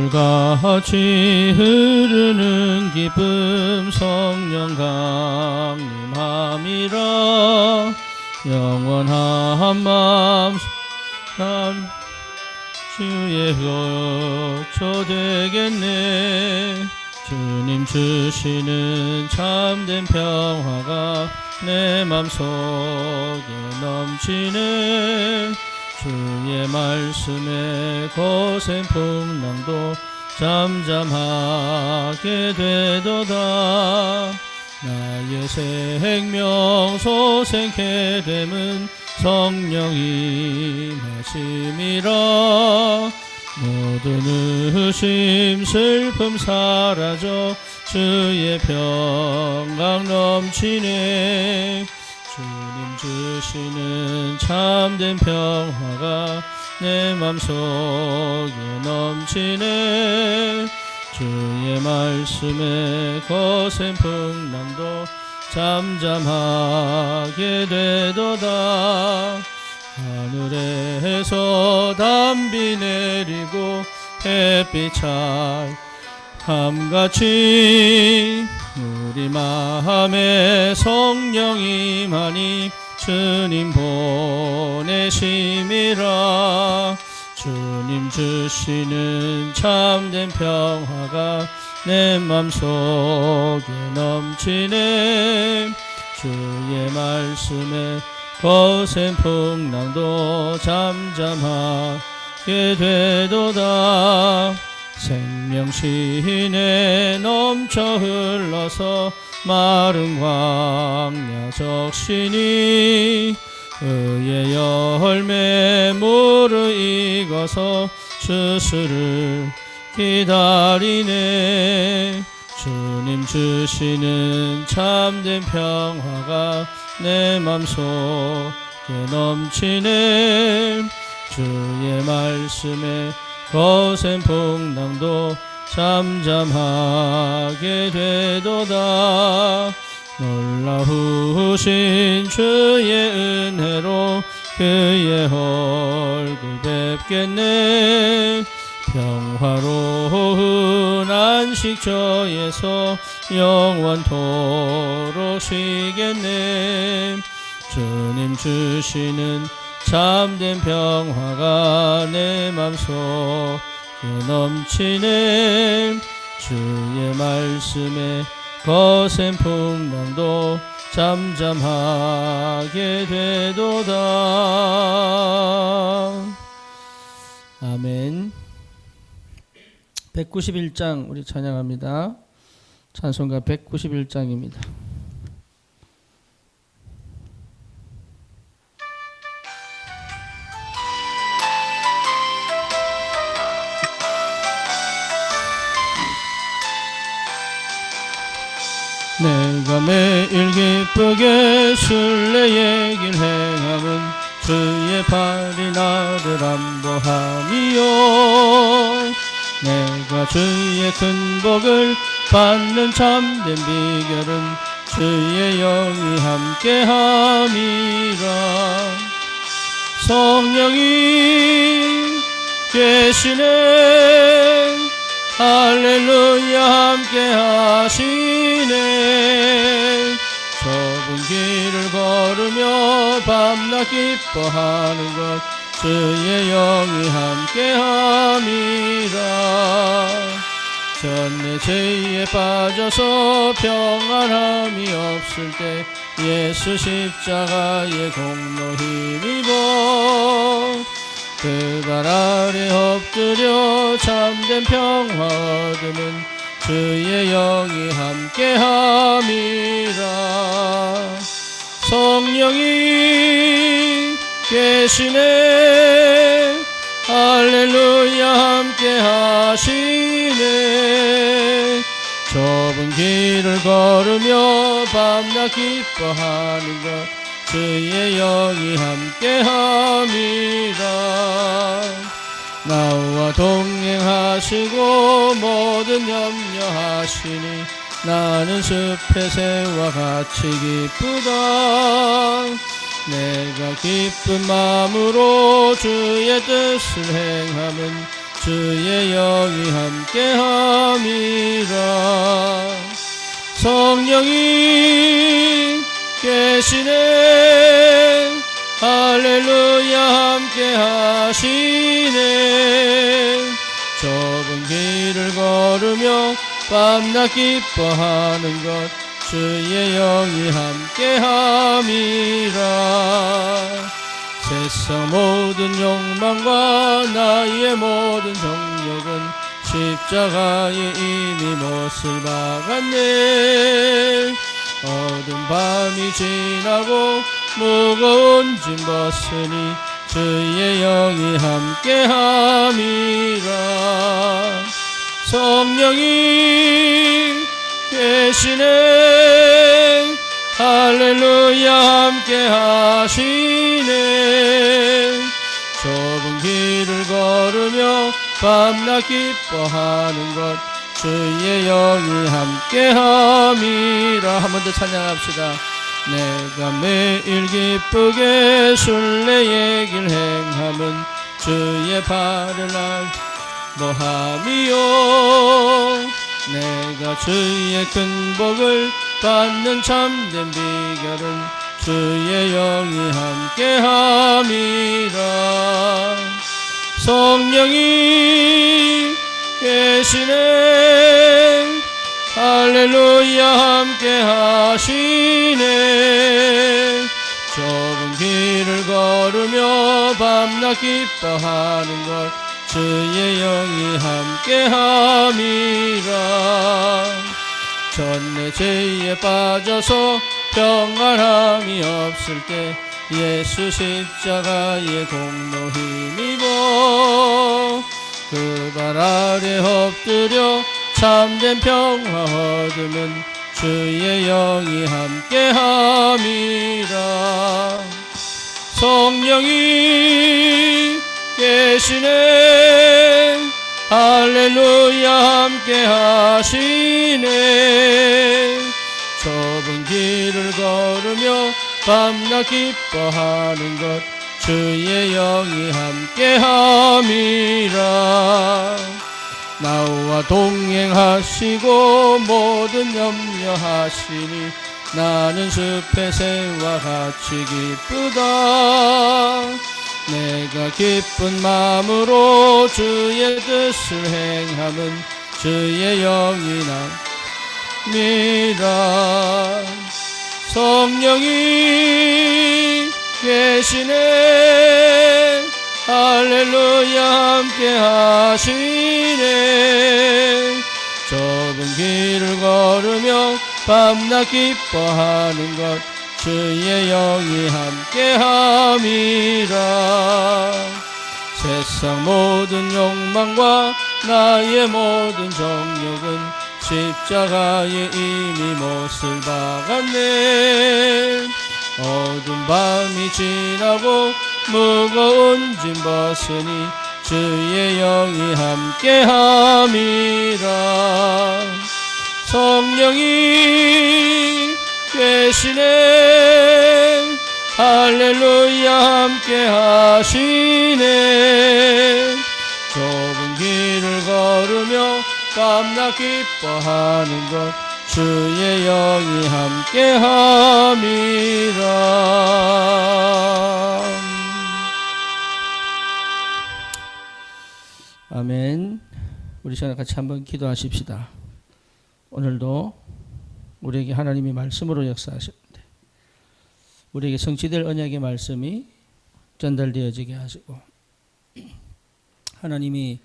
물같이 흐르는 기쁨 성령 강림함이라. 영원한 마음 주의 거처 되겠네. 주님 주시는 참된 평화가 내 맘속에 넘치네. 주의 말씀에 거센 풍랑도 잠잠하게 되도다. 나의 생명 소생케 됨은 성령이 하심이라. 모든 의심 슬픔 사라져 주의 평강 넘치네. 주님 주시는 참된 평화가 내 맘속에 넘치네. 주의 말씀에 거센 풍랑도 잠잠하게 되도다. 하늘에서 담비 내리고 햇빛 함같이 우리 마음에 성령이 많이 주님 보내심이라. 주님 주시는 참된 평화가 내 맘속에 넘치네. 주의 말씀에 거센 풍랑도 잠잠하게 되도다. 생명신에 넘쳐 흘러서 마른 광야 적시니 의의 열매 무르익어서 추수를 기다리네. 주님 주시는 참된 평화가 내 맘속에 넘치네. 주의 말씀에 거센 풍랑도 잠잠하게 되도다. 놀라우신 주의 은혜로 그의 얼굴 뵙겠네. 평화로운 안식처에서 영원토록 쉬겠네. 주님 주시는 참된 평화가 내 맘속에 넘치네. 주의 말씀에 거센 풍랑도 잠잠하게 되도다. 아멘. 191장 우리 찬양합니다. 찬송가 191장입니다. 내가 매일 기쁘게 순례의 길 행함은 주의 팔이 나를 안보함이요. 내가 주의 큰 복을 받는 참된 비결은 주의 영이 함께함이라. 성령이 계시네. 할렐루야 함께 하시네. 좁은 길을 걸으며 밤낮 기뻐하는 것 주의 영이 함께 함이라. 전내 죄에 빠져서 평안함이 없을 때 예수 십자가의 공로 힘입어 그 발 아래 엎드려 참된 평화 얻으면 주의 영이 함께함이라. 성령이 계시네. 할렐루야 함께 하시네. 좁은 길을 걸으며 밤낮 기뻐하는 것 주의 영이 함께함이라. 나와 동행하시고 모든 염려하시니 나는 숲의 새와 같이 기쁘다. 내가 기쁜 마음으로 주의 뜻을 행하면 주의 영이 함께함이라. 성령이 계시네. 할렐루야 함께하시네. 좁은 길을 걸으며 밤낮 기뻐하는 것 주의 영이 함께함이라. 세상 모든 욕망과 나의 모든 정욕은 십자가에 이미 못을 박았네. 어두운 밤이 지나고 무거운 짐 벗으니 주의 영이 함께함이라. 성령이 계시네. 할렐루야 함께하시네. 좁은 길을 걸으며 밤낮 기뻐하는 것 주의 영이 함께함이라. 한 번 더 찬양합시다. 내가 매일 기쁘게 순례의 길 행함은 주의 발을 뭐함이요. 내가 주의 큰 복을 받는 참된 비결은 주의 영이 함께함이라. 성령이 계시네. 할렐루야 함께하시네. 좁은 길을 걸으며 밤낮 기뻐하는 것 주의 영이 함께함이라. 전내 죄에 빠져서 평안함이 없을 때 예수 십자가의 공로 힘입어 그 발 아래 엎드려 참된 평화 얻으면 주의 영이 함께함이라. 성령이 계시네. 할렐루야 함께하시네. 좁은 길을 걸으며 밤낮 기뻐하는 것 주의 영이 함께함이라. 나와 동행하시고 모든 염려하시니 나는 숲의 새와 같이 기쁘다. 내가 기쁜 마음으로 주의 뜻을 행함은 주의 영이 납니다. 성령이 계시네. 할렐루야 함께하시네. 좁은 길을 걸으며 밤낮 기뻐하는 것 주의 영이 함께함이라. 세상 모든 욕망과 나의 모든 정욕은 십자가에 이미 못을 박았네. 어두운 밤이 지나고 무거운 짐 벗으니 주의 영이 함께함이라. 성령이 계시네. 할렐루야 함께하시네. 좁은 길을 걸으며 밤낮 기뻐하는 것 주의 영이 함께함이라. 아멘. 우리 시간 같이 한번 기도하십시다. 오늘도 우리에게 하나님이 말씀으로 역사하셨는데 우리에게 성취될 언약의 말씀이 전달되어지게 하시고 하나님이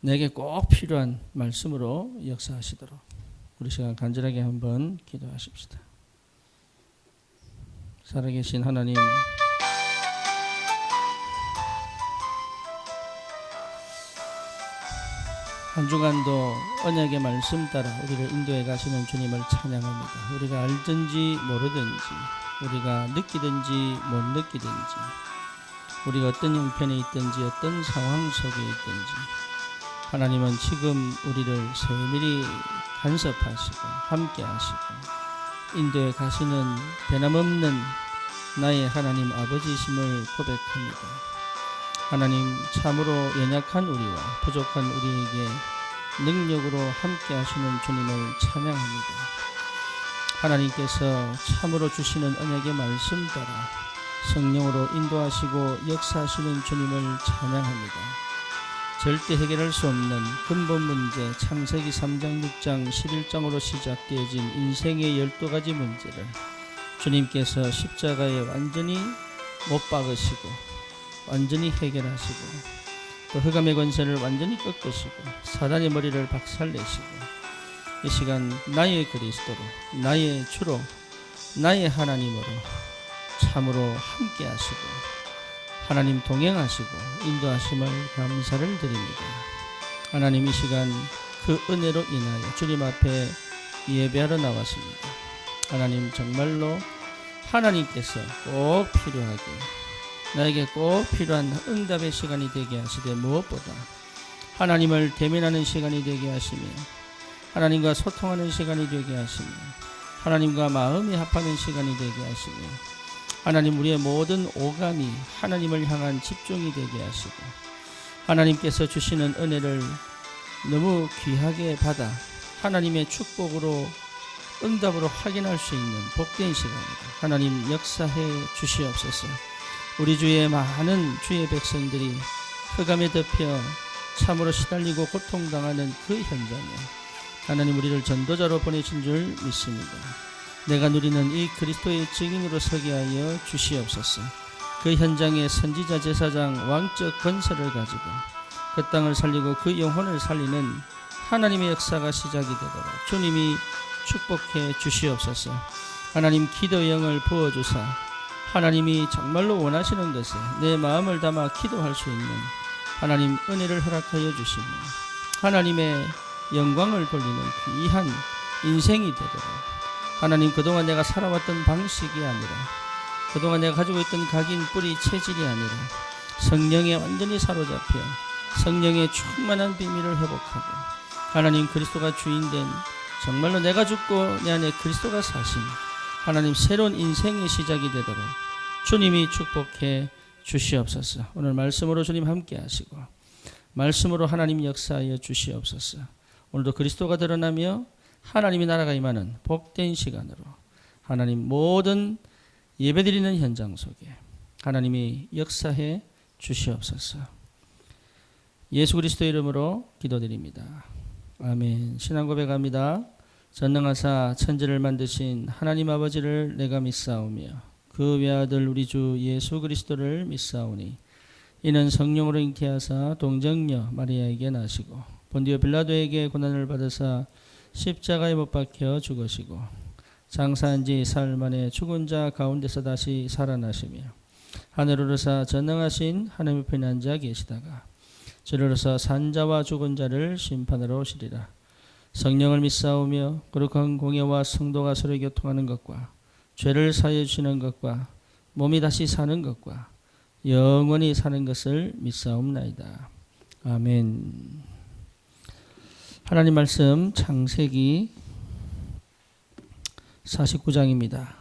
내게 꼭 필요한 말씀으로 역사하시도록 우리 시간 간절하게 한번 기도하십시다. 살아계신 하나님, 한 주간도 언약의 말씀 따라 우리를 인도해 가시는 주님을 찬양합니다. 우리가 알든지 모르든지, 우리가 느끼든지 못 느끼든지, 우리가 어떤 형편에 있든지 어떤 상황 속에 있든지 하나님은 지금 우리를 세밀히 간섭하시고 함께하시고 인도해 가시는 변함없는 나의 하나님 아버지심을 고백합니다. 하나님 참으로 연약한 우리와 부족한 우리에게 능력으로 함께 하시는 주님을 찬양합니다. 하나님께서 참으로 주시는 언약의 말씀 따라 성령으로 인도하시고 역사하시는 주님을 찬양합니다. 절대 해결할 수 없는 근본 문제, 창세기 3장, 6장, 11장으로 시작되어진 인생의 12가지 문제를 주님께서 십자가에 완전히 못 박으시고 완전히 해결하시고 또 흑암의 권세를 완전히 꺾으시고 사단의 머리를 박살내시고 이 시간 나의 그리스도로, 나의 주로, 나의 하나님으로 참으로 함께 하시고 하나님 동행하시고 인도하심을 감사를 드립니다. 하나님 이 시간 그 은혜로 인하여 주님 앞에 예배하러 나왔습니다. 하나님 정말로 하나님께서 꼭 필요하게 나에게 꼭 필요한 응답의 시간이 되게 하시되 무엇보다 하나님을 대면하는 시간이 되게 하시며 하나님과 소통하는 시간이 되게 하시며 하나님과 마음이 합하는 시간이 되게 하시며 하나님 우리의 모든 오감이 하나님을 향한 집중이 되게 하시고 하나님께서 주시는 은혜를 너무 귀하게 받아 하나님의 축복으로 응답으로 확인할 수 있는 복된 시간입니다. 하나님 역사해 주시옵소서. 우리 주의 많은 주의 백성들이 흑암에 덮여 참으로 시달리고 고통당하는 그 현장에 하나님 우리를 전도자로 보내신 줄 믿습니다. 내가 누리는 이 그리스도의 증인으로 서게 하여 주시옵소서. 그 현장에 선지자, 제사장, 왕적 권세를 가지고 그 땅을 살리고 그 영혼을 살리는 하나님의 역사가 시작이 되도록 주님이 축복해 주시옵소서. 하나님 기도의 영을 부어주사 하나님이 정말로 원하시는 것에 내 마음을 담아 기도할 수 있는 하나님 은혜를 허락하여 주시며 하나님의 영광을 돌리는 귀한 인생이 되도록 하나님 그동안 내가 살아왔던 방식이 아니라 그동안 내가 가지고 있던 각인 뿌리 체질이 아니라 성령에 완전히 사로잡혀 성령의 충만한 비밀을 회복하고 하나님 그리스도가 주인된 정말로 내가 죽고 내 안에 그리스도가 사신 하나님 새로운 인생의 시작이 되도록 주님이 축복해 주시옵소서. 오늘 말씀으로 주님 함께 하시고 말씀으로 하나님 역사하여 주시옵소서. 오늘도 그리스도가 드러나며 하나님의 나라가 임하는 복된 시간으로 하나님 모든 예배드리는 현장 속에 하나님이 역사해 주시옵소서. 예수 그리스도의 이름으로 기도드립니다. 아멘. 신앙 고백합니다. 전능하사 천지를 만드신 하나님 아버지를 내가 믿사오며 그 외아들 우리 주 예수 그리스도를 믿사오니 이는 성령으로 잉태하사 동정녀 마리아에게 나시고 본디오 빌라도에게 고난을 받으사 십자가에 못 박혀 죽으시고 장사한 지 사흘 만에 죽은 자 가운데서 다시 살아나시며 하늘 오르사 전능하신 하나님의 편에 앉아 계시다가 저리로서 산자와 죽은 자를 심판하러 오시리라. 성령을 믿사오며 거룩한 공예와 성도가 서로 교통하는 것과 죄를 사하여 주시는 것과 몸이 다시 사는 것과 영원히 사는 것을 믿사옵나이다. 아멘. 하나님 말씀 창세기 49장입니다.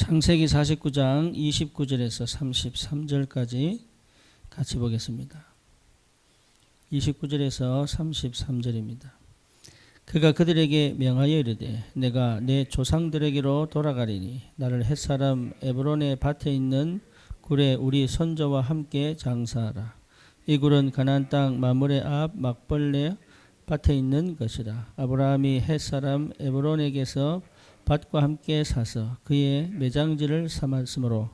창세기 49장 29절에서 33절까지 같이 보겠습니다. 29절에서 33절입니다. 그가 그들에게 명하여 이르되 내가 내 조상들에게로 돌아가리니 나를 헷사람 에브론의 밭에 있는 굴에 우리 선조와 함께 장사하라. 이 굴은 가나안 땅 마므레 앞 막벌레 밭에 있는 것이라. 아브라함이 헷사람 에브론에게서 밭과 함께 사서 그의 매장지를 삼았으므로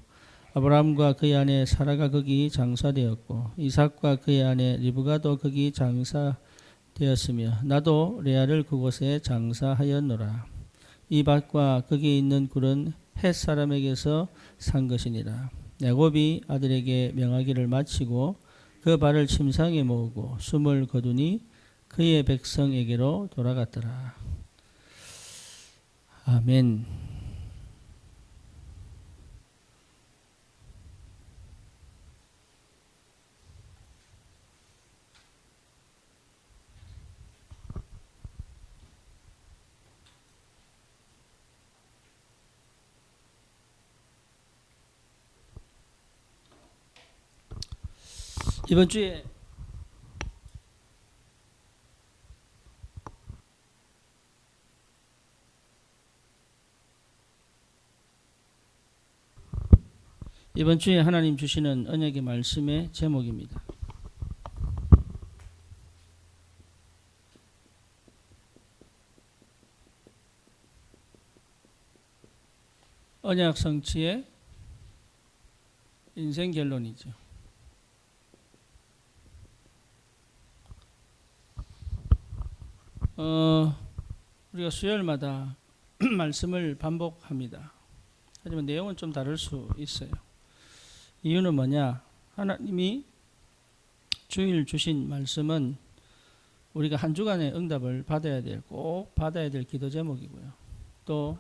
아브라함과 그의 아내 사라가 거기 장사되었고 이삭과 그의 아내 리브가도 거기 장사되었으며 나도 레아를 그곳에 장사하였노라. 이 밭과 거기에 있는 굴은 헷 사람에게서 산 것이니라. 야곱이 아들에게 명하기를 마치고 그 발을 침상에 모으고 숨을 거두니 그의 백성에게로 돌아갔더라. 아멘. 이번 주에 하나님 주시는 언약의 말씀의 제목입니다. 언약 성취의 인생 결론이죠. 우리가 수요일마다 말씀을 반복합니다. 하지만 내용은 좀 다를 수 있어요. 이유는 뭐냐? 하나님이 주일 주신 말씀은 우리가 한 주간의 응답을 꼭 받아야 될 기도 제목이고요. 또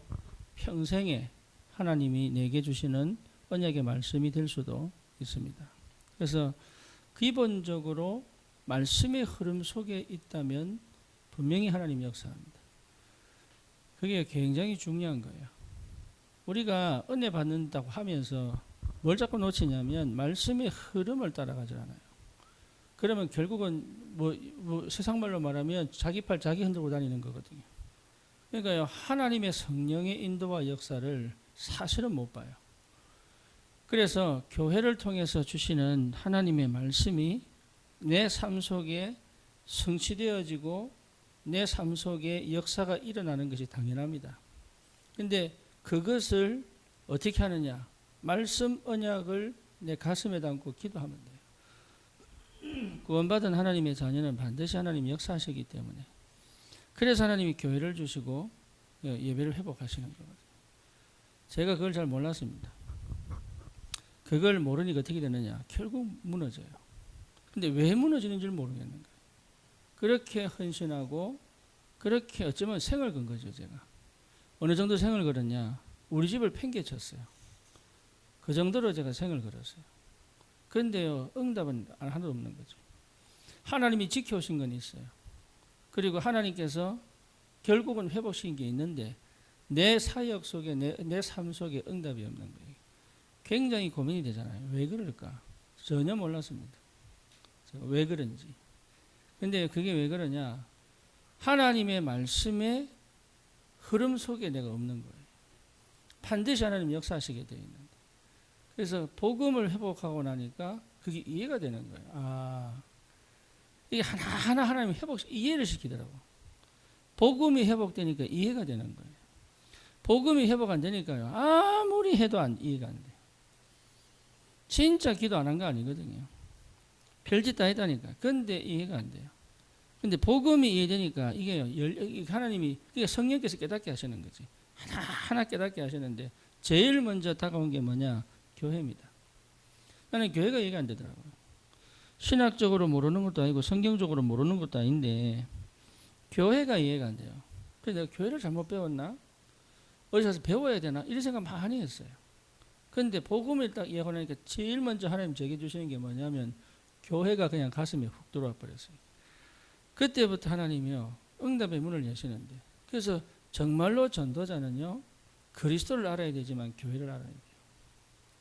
평생에 하나님이 내게 주시는 언약의 말씀이 될 수도 있습니다. 그래서 기본적으로 말씀의 흐름 속에 있다면 분명히 하나님이 역사합니다. 그게 굉장히 중요한 거예요. 우리가 은혜 받는다고 하면서 뭘 자꾸 놓치냐면 말씀의 흐름을 따라가지 않아요. 그러면 결국은 세상 말로 말하면 자기 팔 자기 흔들고 다니는 거거든요. 그러니까요, 하나님의 성령의 인도와 역사를 사실은 못 봐요. 그래서 교회를 통해서 주시는 하나님의 말씀이 내 삶 속에 성취되어지고 내 삶 속에 역사가 일어나는 것이 당연합니다. 근데 그것을 어떻게 하느냐? 말씀 언약을 내 가슴에 담고 기도하면 돼요. 구원받은 하나님의 자녀는 반드시 하나님이 역사하시기 때문에, 그래서 하나님이 교회를 주시고 예배를 회복하시는 거거든요. 제가 그걸 잘 몰랐습니다. 그걸 모르니까 어떻게 되느냐? 결국 무너져요. 근데 왜 무너지는 줄 모르겠는 거예요. 그렇게 헌신하고 그렇게 어쩌면 생을 건 거죠. 제가 어느 정도 생을 걸었냐? 우리 집을 팽개쳤어요. 그 정도로 제가 생을 걸었어요. 그런데요, 응답은 하나도 없는 거죠. 하나님이 지켜오신 건 있어요. 그리고 하나님께서 결국은 회복시킨 게 있는데 내 사역 속에 내 삶 속에 응답이 없는 거예요. 굉장히 고민이 되잖아요. 왜 그럴까? 전혀 몰랐습니다. 제가 왜 그런지. 근데 그게 왜 그러냐? 하나님의 말씀의 흐름 속에 내가 없는 거예요. 반드시 하나님 역사하시게 되어 있는데. 그래서 복음을 회복하고 나니까 그게 이해가 되는 거예요. 이게 하나하나 하나님이 이해를 시키더라고. 복음이 회복되니까 이해가 되는 거예요. 복음이 회복 안 되니까요, 아무리 해도 이해가 안 돼요. 진짜 기도 안 한 거 아니거든요. 별짓 다 했다니까. 근데 이해가 안 돼요. 근데 복음이 이해되니까 이게 하나님이, 이게 성령께서 깨닫게 하시는 거지. 하나하나 깨닫게 하시는데 제일 먼저 다가온 게 뭐냐? 교회입니다. 나는 교회가 이해가 안 되더라고요. 신학적으로 모르는 것도 아니고 성경적으로 모르는 것도 아닌데 교회가 이해가 안 돼요. 그래서 내가 교회를 잘못 배웠나? 어디 가서 배워야 되나? 이런 생각 많이 했어요. 그런데 복음을 딱 이해하고 나니까 제일 먼저 하나님 제게 주시는 게 뭐냐면 교회가 그냥 가슴에 훅 들어와 버렸어요. 그때부터 하나님이요, 응답의 문을 여시는데, 그래서 정말로 전도자는요, 그리스도를 알아야 되지만 교회를 알아야 돼요.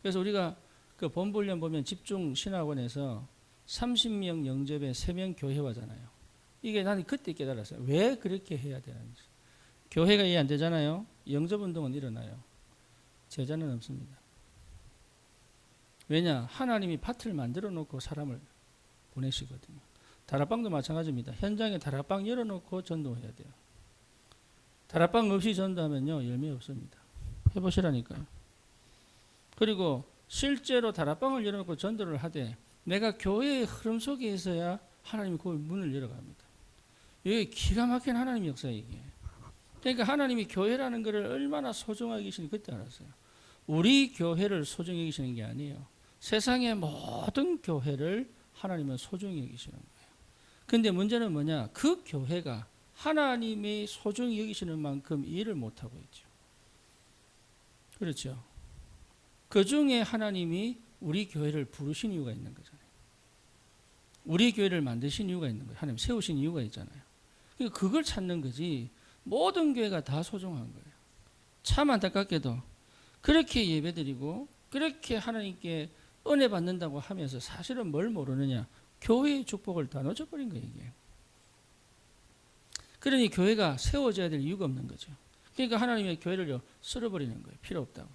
그래서 우리가 그 본부훈련 보면 집중 신학원에서 30명 영접에 3명 교회화잖아요. 이게 나는 그때 깨달았어요. 왜 그렇게 해야 되는지. 교회가 이해 안 되잖아요. 영접운동은 일어나요. 제자는 없습니다. 왜냐? 하나님이 밭을 만들어 놓고 사람을 보내시거든요. 다락방도 마찬가지입니다. 현장에 다락방 열어놓고 전도해야 돼요. 다락방 없이 전도하면요, 열매 없습니다. 해보시라니까요. 그리고 실제로 다락방을 열어놓고 전도를 하되 내가 교회의 흐름 속에 있어야 하나님이 그 문을 열어갑니다. 이게 기가 막힌 하나님의 역사예요, 이게. 그러니까 하나님이 교회라는 것을 얼마나 소중하게 계시는지 그때 알았어요. 우리 교회를 소중히 계시는 게 아니에요. 세상의 모든 교회를 하나님은 소중히 여기시는 거예요. 근데 문제는 뭐냐? 그 교회가 하나님이 소중히 여기시는 만큼 이해를 못하고 있죠. 그렇죠. 그 중에 하나님이 우리 교회를 부르신 이유가 있는 거잖아요. 우리 교회를 만드신 이유가 있는 거예요. 하나님 세우신 이유가 있잖아요. 그걸 찾는 거지 모든 교회가 다 소중한 거예요. 참 안타깝게도 그렇게 예배드리고 그렇게 하나님께 은혜 받는다고 하면서 사실은 뭘 모르느냐? 교회의 축복을 다 놓쳐버린 거예요. 이게. 그러니 교회가 세워져야 될 이유가 없는 거죠. 그러니까 하나님의 교회를 쓸어버리는 거예요. 필요 없다고.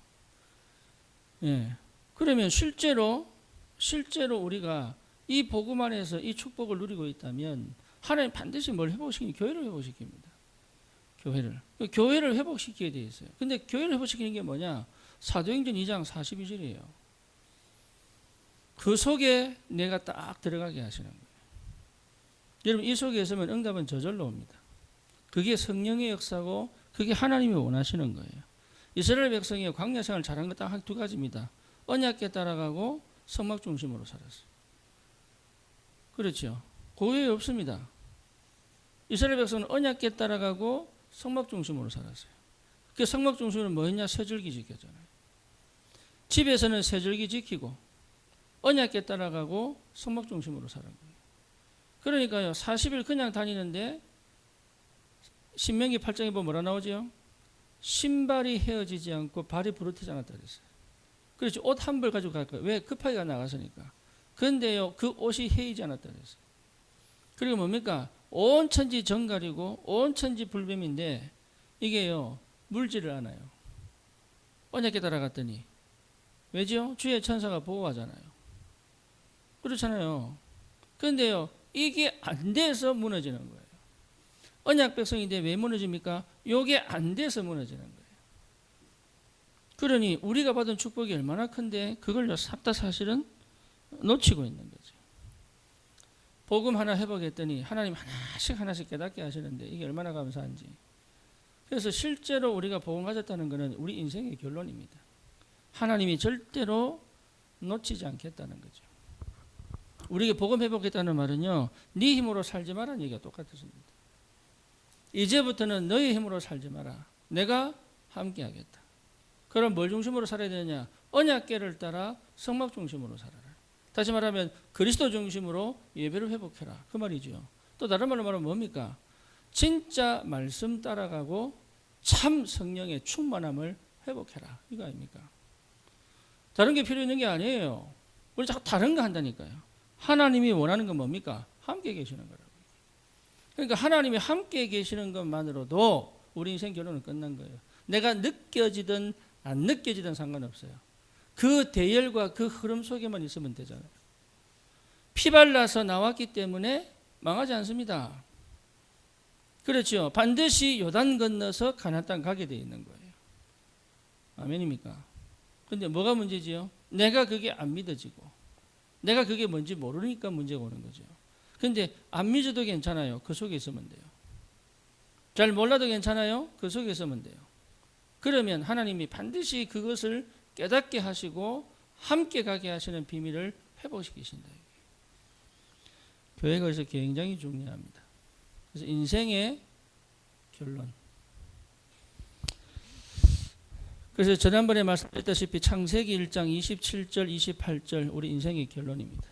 예. 그러면 실제로 우리가 이 복음 안에서 이 축복을 누리고 있다면 하나님 반드시 뭘 회복시키니 교회를 회복시킵니다. 교회를 회복시키게 돼 있어요. 근데 교회를 회복시키는 게 뭐냐? 사도행전 2장 42절이에요. 그 속에 내가 딱 들어가게 하시는 거예요. 여러분 이 속에 있으면 응답은 저절로 옵니다. 그게 성령의 역사고 그게 하나님이 원하시는 거예요. 이스라엘 백성이 광야 생활 잘한 거 딱 한 두 가지입니다. 언약궤 따라가고 성막 중심으로 살았어요. 그렇죠. 그 외에 없습니다. 이스라엘 백성은 언약궤 따라가고 성막 중심으로 살았어요. 그 성막 중심으로 뭐였냐? 세절기 지켰잖아요. 집에서는 세절기 지키고 언약궤 따라가고 성막 중심으로 살은 거예요. 그러니까요 40일 그냥 다니는데 신명기 8장에 보면 뭐라 나오죠? 신발이 헤어지지 않고 발이 부러뜨지 않았다 그랬어요. 그렇죠. 옷 한 벌 가지고 갈 거예요. 왜? 급하게 나가서니까. 그런데요 그 옷이 헤이지 않았다 그랬어요. 그리고 뭡니까? 온 천지 정갈이고 온 천지 불뱀인데 이게요 물지를 않아요. 언약궤 따라갔더니 왜죠? 주의 천사가 보호하잖아요. 그렇잖아요. 그런데요 이게 안 돼서 무너지는 거예요. 언약 백성인데 왜 무너집니까? 이게 안 돼서 무너지는 거예요. 그러니 우리가 받은 축복이 얼마나 큰데 그걸요 싹 다 사실은 놓치고 있는 거죠. 복음 하나 회복했더니 하나님 하나씩 깨닫게 하시는데 이게 얼마나 감사한지. 그래서 실제로 우리가 복음 가졌다는 것은 우리 인생의 결론입니다. 하나님이 절대로 놓치지 않겠다는 거죠. 우리에게 복음 회복했다는 말은요 네 힘으로 살지 마라는 얘기가 똑같습니다. 이제부터는 너의 힘으로 살지 마라. 내가 함께 하겠다. 그럼 뭘 중심으로 살아야 되느냐? 언약궤를 따라 성막 중심으로 살아라. 다시 말하면 그리스도 중심으로 예배를 회복해라. 그 말이죠. 또 다른 말로 말하면 뭡니까? 진짜 말씀 따라가고 참 성령의 충만함을 회복해라. 이거 아닙니까? 다른 게 필요 있는 게 아니에요. 우리 자꾸 다른 거 한다니까요. 하나님이 원하는 건 뭡니까? 함께 계시는 거라고. 그러니까 하나님이 함께 계시는 것만으로도 우리 인생 결론은 끝난 거예요. 내가 느껴지든 안 느껴지든 상관없어요. 그 대열과 그 흐름 속에만 있으면 되잖아요. 피 발라서 나왔기 때문에 망하지 않습니다. 그렇죠. 반드시 요단 건너서 가나안 땅 가게 돼 있는 거예요. 아멘입니까? 근데 뭐가 문제지요? 내가 그게 안 믿어지고 내가 그게 뭔지 모르니까 문제가 오는 거죠. 근데 안 믿어도 괜찮아요. 그 속에 있으면 돼요. 잘 몰라도 괜찮아요. 그 속에 있으면 돼요. 그러면 하나님이 반드시 그것을 깨닫게 하시고 함께 가게 하시는 비밀을 회복시키신다. 교회가 그래서 굉장히 중요합니다. 그래서 인생의 결론. 그래서 지난번에 말씀드렸다시피 창세기 1장 27절 28절 우리 인생의 결론입니다.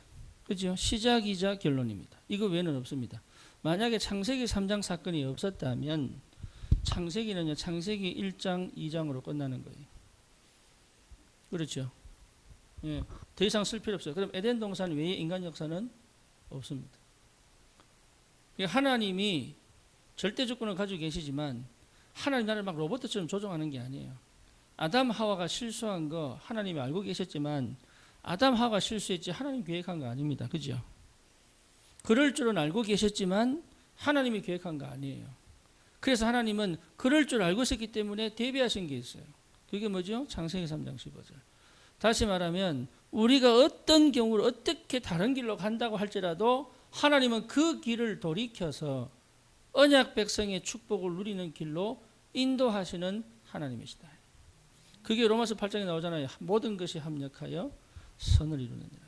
그죠? 시작이자 결론입니다. 이거 외에는 없습니다. 만약에 창세기 3장 사건이 없었다면 창세기는요 창세기 1장 2장으로 끝나는 거예요. 그렇죠? 예, 더 이상 쓸 필요 없어요. 그럼 에덴 동산 외에 인간 역사는 없습니다. 하나님이 절대 주권을 가지고 계시지만 하나님 나를 막 로봇처럼 조종하는 게 아니에요. 아담 하와가 실수한 거 하나님이 알고 계셨지만 아담 하와가 실수했지 하나님 계획한 거 아닙니다. 그죠? 그럴 줄은 알고 계셨지만 하나님이 계획한 거 아니에요. 그래서 하나님은 그럴 줄 알고 있었기 때문에 대비하신 게 있어요. 그게 뭐죠? 창세기 3장 15절. 다시 말하면 우리가 어떤 경우로 어떻게 다른 길로 간다고 할지라도 하나님은 그 길을 돌이켜서 언약 백성의 축복을 누리는 길로 인도하시는 하나님이시다. 그게 로마서 8장에 나오잖아요. 모든 것이 합력하여 선을 이루느니라.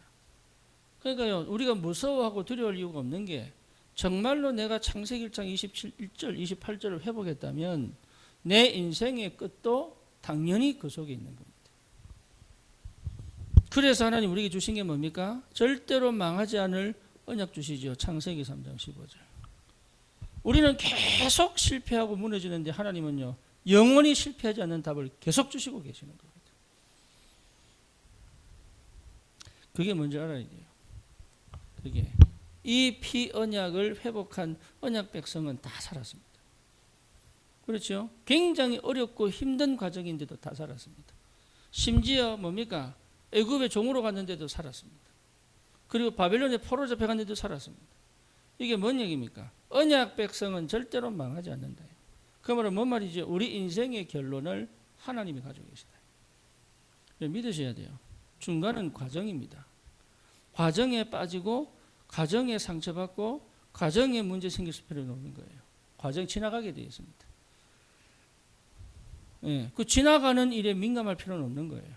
그러니까요, 우리가 무서워하고 두려울 이유가 없는 게 정말로 내가 창세기 1장 27절, 28절을 회복했다면 내 인생의 끝도 당연히 그 속에 있는 겁니다. 그래서 하나님 우리에게 주신 게 뭡니까? 절대로 망하지 않을 언약 주시죠. 창세기 3장 15절. 우리는 계속 실패하고 무너지는데 하나님은요, 영원히 실패하지 않는 답을 계속 주시고 계시는 겁니다. 그게 뭔지 알아야 돼요. 그게 이 피언약을 회복한 언약 백성은 다 살았습니다. 그렇죠? 굉장히 어렵고 힘든 과정인데도 다 살았습니다. 심지어 뭡니까? 애굽의 종으로 갔는데도 살았습니다. 그리고 바벨론에 포로 잡혀갔는데도 살았습니다. 이게 뭔 얘기입니까? 언약 백성은 절대로 망하지 않는다. 그 말은 뭔 말이죠? 우리 인생의 결론을 하나님이 가지고 계시다. 믿으셔야 돼요. 중간은 과정입니다. 과정에 빠지고 과정에 상처받고 과정에 문제 생길 필요는 없는 거예요. 과정 지나가게 되어 있습니다. 예, 그 지나가는 일에 민감할 필요는 없는 거예요.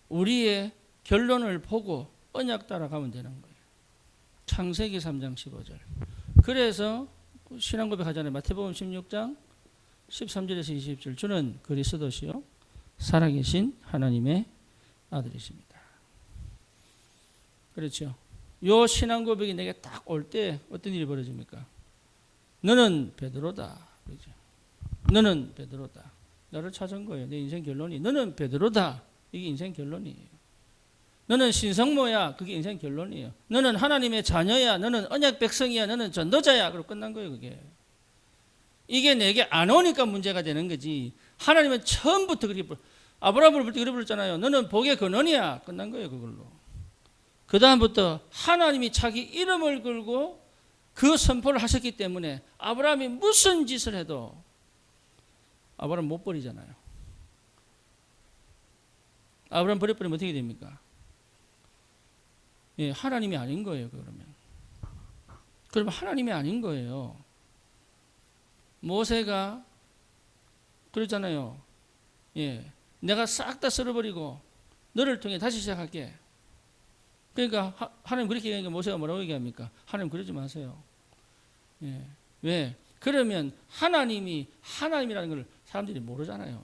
우리의 결론을 보고 언약 따라가면 되는 거예요. 창세기 3장 15절. 그래서 신앙고백 하잖아요. 마태복음 16장 13절에서 20절. 주는 그리스도시요 살아계신 하나님의 아들이십니다. 그렇죠. 요 신앙고백이 내게 딱 올 때 어떤 일이 벌어집니까? 너는 베드로다. 그렇죠. 너는 베드로다. 너를 찾은 거예요. 내 인생 결론이. 너는 베드로다. 이게 인생 결론이에요. 너는 신성모야. 그게 인생 결론이에요. 너는 하나님의 자녀야. 너는 언약 백성이야. 너는 전도자야. 그리고 끝난 거예요. 그게. 이게 내게 안 오니까 문제가 되는 거지. 하나님은 처음부터 그렇게 아브라함을 볼 때 그렇게 불렀잖아요. 너는 복의 근원이야. 끝난 거예요. 그걸로. 그 다음부터 하나님이 자기 이름을 걸고 그 선포를 하셨기 때문에 아브라함이 무슨 짓을 해도 아브라함 못 버리잖아요. 아브라함 버려버리면 어떻게 됩니까? 예, 하나님이 아닌 거예요. 그러면 하나님이 아닌 거예요. 모세가 그러잖아요. 예, 내가 싹 다 썰어버리고 너를 통해 다시 시작할게. 그러니까 하나님 그렇게 얘기하니까 모세가 뭐라고 얘기합니까? 하나님 그러지 마세요. 예, 왜? 그러면 하나님이 하나님이라는 걸 사람들이 모르잖아요.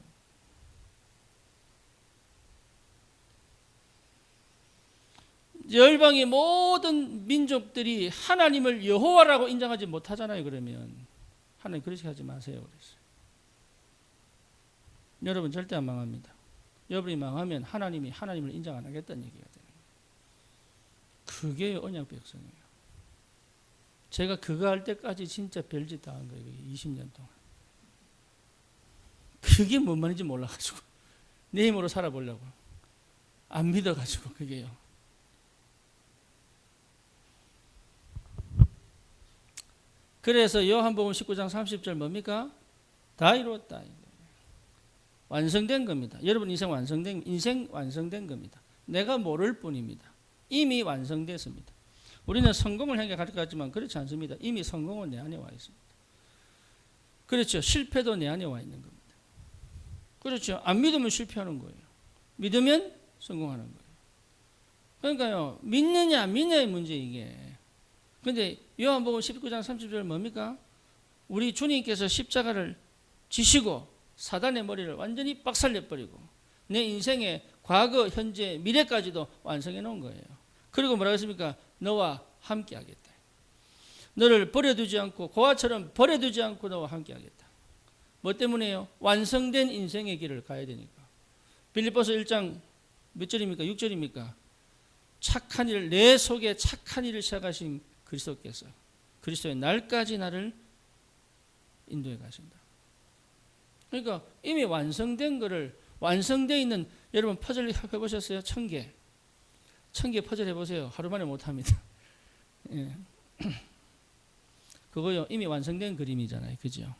열방의 모든 민족들이 하나님을 여호와라고 인정하지 못하잖아요. 그러면 하나님 그렇게 하지 마세요. 그랬어요. 여러분 절대 안 망합니다. 여러분이 망하면 하나님이 하나님을 인정 안 하겠다는 얘기가 되는 거예요. 그게 언약 백성이에요. 제가 그거 할 때까지 진짜 별짓 다 한 거예요. 20년 동안. 그게 뭔 말인지 몰라가지고 내 힘으로 살아보려고 안 믿어가지고 그게요. 그래서 요한복음 19장 30절 뭡니까? 다 이루었다. 완성된 겁니다. 여러분 인생 완성된 겁니다. 내가 모를 뿐입니다. 이미 완성됐습니다. 우리는 성공을 향해 갈 것 같지만 그렇지 않습니다. 이미 성공은 내 안에 와 있습니다. 그렇죠. 실패도 내 안에 와 있는 겁니다. 그렇죠. 안 믿으면 실패하는 거예요. 믿으면 성공하는 거예요. 그러니까요. 믿느냐 안 믿느냐의 문제 이게. 그런데 요한복음 19장 30절 뭡니까? 우리 주님께서 십자가를 지시고 사단의 머리를 완전히 박살내버리고 내 인생의 과거, 현재, 미래까지도 완성해 놓은 거예요. 그리고 뭐라고 했습니까? 너와 함께 하겠다. 너를 버려두지 않고 고아처럼 버려두지 않고 너와 함께 하겠다. 뭐 때문에요? 완성된 인생의 길을 가야 되니까. 빌립보서 1장 몇 절입니까? 6절입니까? 착한 일, 내 속에 착한 일을 시작하신 그리스도께서 그리스도의 날까지 나를 인도해 가신다. 그러니까 이미 완성된 거를 완성되어 있는 여러분 퍼즐 해보셨어요? 1000개. 1000개 퍼즐 해보세요. 하루 만에 못합니다. 예. 그거요 이미 완성된 그림이잖아요. 그죠?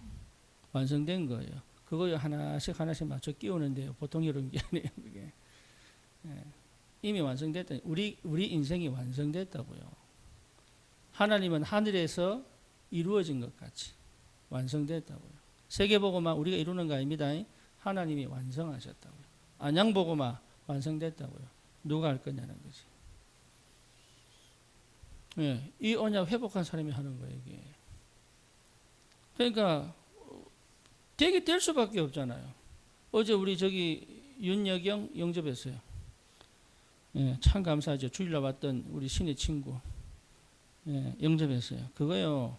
완성된 거예요. 그거요 하나씩 맞춰 끼우는데요. 보통 이런 게 아니에요. 그게. 예. 이미 완성됐다. 우리 인생이 완성됐다고요. 하나님은 하늘에서 이루어진 것 같이 완성됐다고요. 세계복음화 우리가 이루는 거 아닙니다. 하나님이 완성하셨다고요. 안양복음화 완성됐다고요. 누가 할 거냐는 거지. 예, 이 언약 회복한 사람이 하는 거예요. 이게. 그러니까 되게 될 수밖에 없잖아요. 어제 우리 윤여경 영접했어요. 예, 참 감사하죠. 주일날 왔던 우리 신의 친구. 예, 영접했어요. 그거요,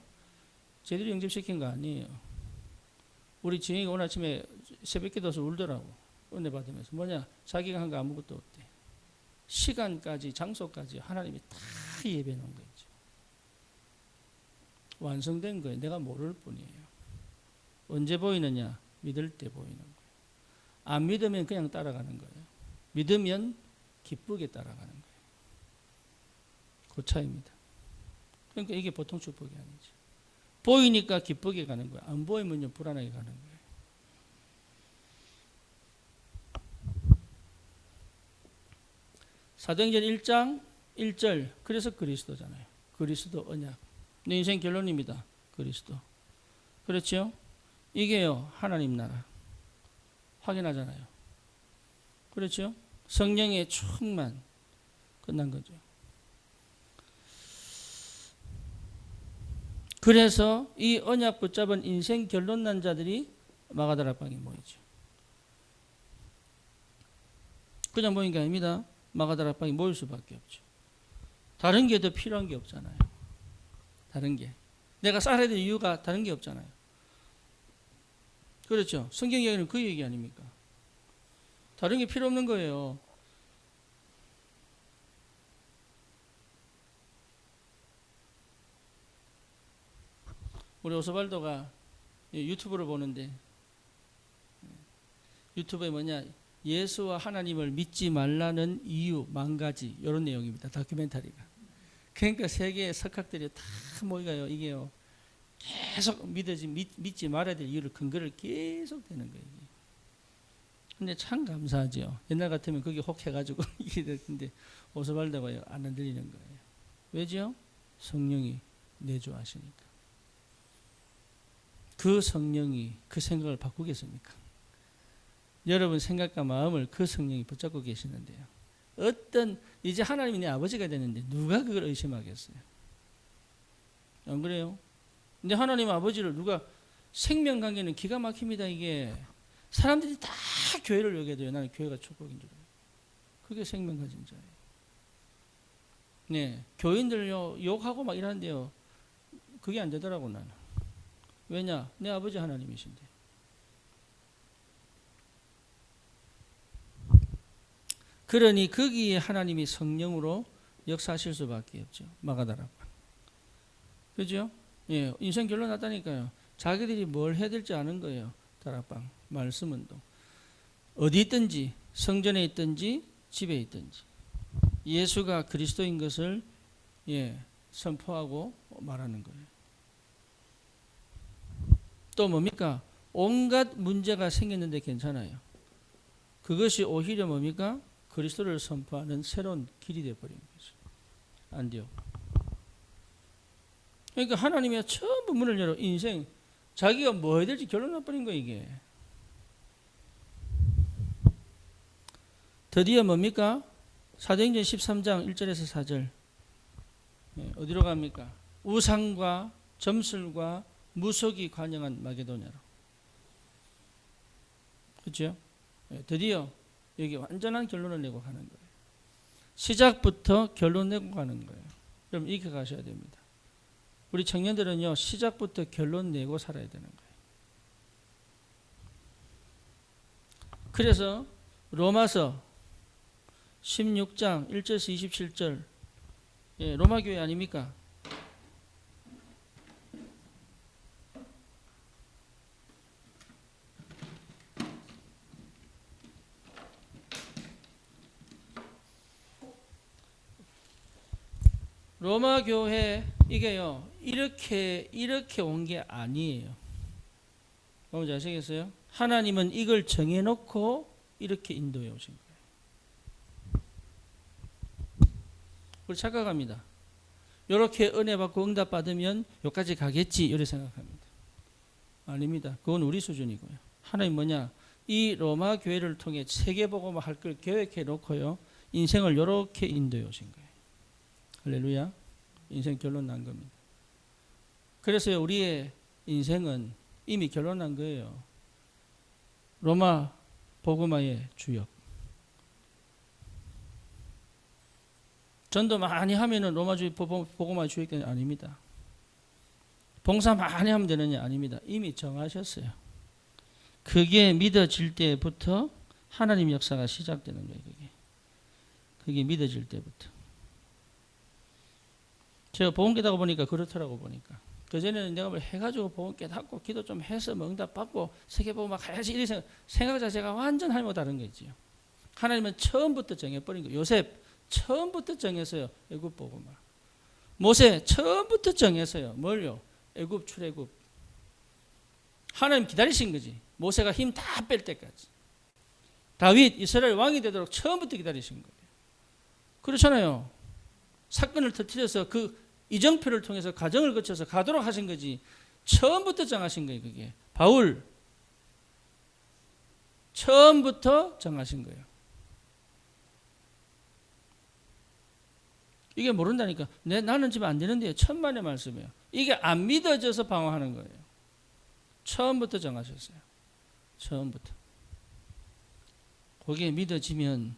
제대로 영접시킨 거 아니에요. 우리 지영이가 오늘 아침에 새벽 기도서 울더라고. 은혜 받으면서. 뭐냐? 자기가 한 거 아무것도 없대. 시간까지, 장소까지 하나님이 다 예배해 놓은 거죠. 완성된 거예요. 내가 모를 뿐이에요. 언제 보이느냐? 믿을 때 보이는 거예요. 안 믿으면 그냥 따라가는 거예요. 믿으면 기쁘게 따라가는 거예요. 그 차이입니다. 그러니까 이게 보통 축복이 아니죠. 보이니까 기쁘게 가는 거예요. 안 보이면요, 불안하게 가는 거예요. 사도행전 1장 1절. 그래서 그리스도잖아요. 그리스도 언약. 내 인생 결론입니다. 그리스도. 그렇죠? 이게요, 하나님 나라. 확인하잖아요. 그렇죠? 성령의 충만. 끝난 거죠. 그래서 이 언약 붙잡은 인생 결론 난 자들이 마가다락방에 모이죠. 그냥 모인 게 아닙니다. 마가다락방에 모일 수밖에 없죠. 다른 게 더 필요한 게 없잖아요. 다른 게. 내가 살아야 될 이유가 다른 게 없잖아요. 그렇죠? 성경 이야기는 그 얘기 아닙니까? 다른 게 필요 없는 거예요. 우리 오스발도가 유튜브를 보는데, 유튜브에 뭐냐, 예수와 하나님을 믿지 말라는 이유 10,000가지, 이런 내용입니다. 다큐멘터리가. 그러니까 세계의 석학들이 다 모이가요. 이게요, 계속 믿지 말아야 될 이유를, 근거를 계속 되는 거예요. 근데 참 감사하죠. 옛날 같으면 그게 혹해가지고 이게 됐는데, 오스발도가 안 흔들리는 거예요. 왜죠? 성령이 내주하시니까. 그 성령이 그 생각을 바꾸겠습니까? 여러분 생각과 마음을 그 성령이 붙잡고 계시는데요. 이제 하나님이 내 아버지가 되는데 누가 그걸 의심하겠어요? 안 그래요? 근데 하나님 아버지를 누가, 생명관계는 기가 막힙니다. 이게 사람들이 다 교회를 여겨도요, 나는 교회가 축복인 줄 알아요. 그게 생명 가진 자예요. 네, 교인들요 욕하고 막 이러는데요, 그게 안 되더라고. 나는. 왜냐? 내 아버지 하나님이신데. 그러니 거기에 하나님이 성령으로 역사하실 수밖에 없죠. 마가다락방. 그죠? 예, 인생 결론 났다니까요. 자기들이 뭘 해야 될지 아는 거예요. 다락방, 말씀 운동. 어디 있든지, 성전에 있든지, 집에 있든지, 예수가 그리스도인 것을 선포하고 말하는 거예요. 또 뭡니까? 온갖 문제가 생겼는데 괜찮아요. 그것이 오히려 뭡니까? 그리스도를 선포하는 새로운 길이 되어버린 거죠. 안 돼요. 그러니까 하나님이 전부 문을 열어 인생, 자기가 뭐 해야 될지 결론 나버린 거예요, 이게. 드디어 뭡니까? 사도행전 13장 1절에서 4절. 어디로 갑니까? 우상과 점술과 무속이 관영한 마게도냐로. 그렇죠? 드디어 여기 완전한 결론을 내고 가는 거예요. 시작부터 결론 내고 가는 거예요. 그럼 이렇게 가셔야 됩니다. 우리 청년들은요, 시작부터 결론 내고 살아야 되는 거예요. 그래서 로마서 16장 1절에서 27절, 로마 교회 아닙니까? 로마 교회 이게요, 이렇게 온 게 아니에요. 뭔지 아시겠어요? 하나님은 이걸 정해놓고 이렇게 인도해 오신 거예요. 우리 착각합니다. 이렇게 은혜 받고 응답 받으면 여기까지 가겠지, 이렇게 생각합니다. 아닙니다. 그건 우리 수준이고요. 하나님 뭐냐? 이 로마 교회를 통해 세계복음을 할 걸 계획해 놓고요, 인생을 이렇게 인도해 오신 거예요. 할렐루야. 인생 결론 난 겁니다. 그래서 우리의 인생은 이미 결론난 거예요. 로마 복음화의 주역. 전도 많이 하면은 로마주의 복음화 주역이 아닙니다. 봉사 많이 하면 되느냐? 아닙니다. 이미 정하셨어요. 그게 믿어질 때부터 하나님 역사가 시작되는 거예요. 그게 믿어질 때부터. 제가 복음 깨닫고 보니까 그렇더라고 보니까. 그전에는 내가 뭘 해가지고 복음 깨닫고 기도 좀 해서 뭐 응답 받고 세계복음 막 가야지 이런 생각 자체가 완전 하나님과 다른 거지요. 하나님은 처음부터 정해버린 거예요. 요셉 처음부터 정했어요. 애굽 복음화. 모세 처음부터 정했어요. 뭘요? 애굽 출애굽. 하나님 기다리신 거지. 모세가 힘 다 뺄 때까지. 다윗 이스라엘 왕이 되도록 처음부터 기다리신 거예요. 그렇잖아요. 사건을 터뜨려서 그 이정표를 통해서 과정을 거쳐서 가도록 하신 거지. 처음부터 정하신 거예요. 그게 바울 처음부터 정하신 거예요. 이게 모른다니까. 나는 지금 안 되는데요. 천만의 말씀이에요. 이게 안 믿어져서 방황하는 거예요. 처음부터 정하셨어요. 처음부터. 거기에 믿어지면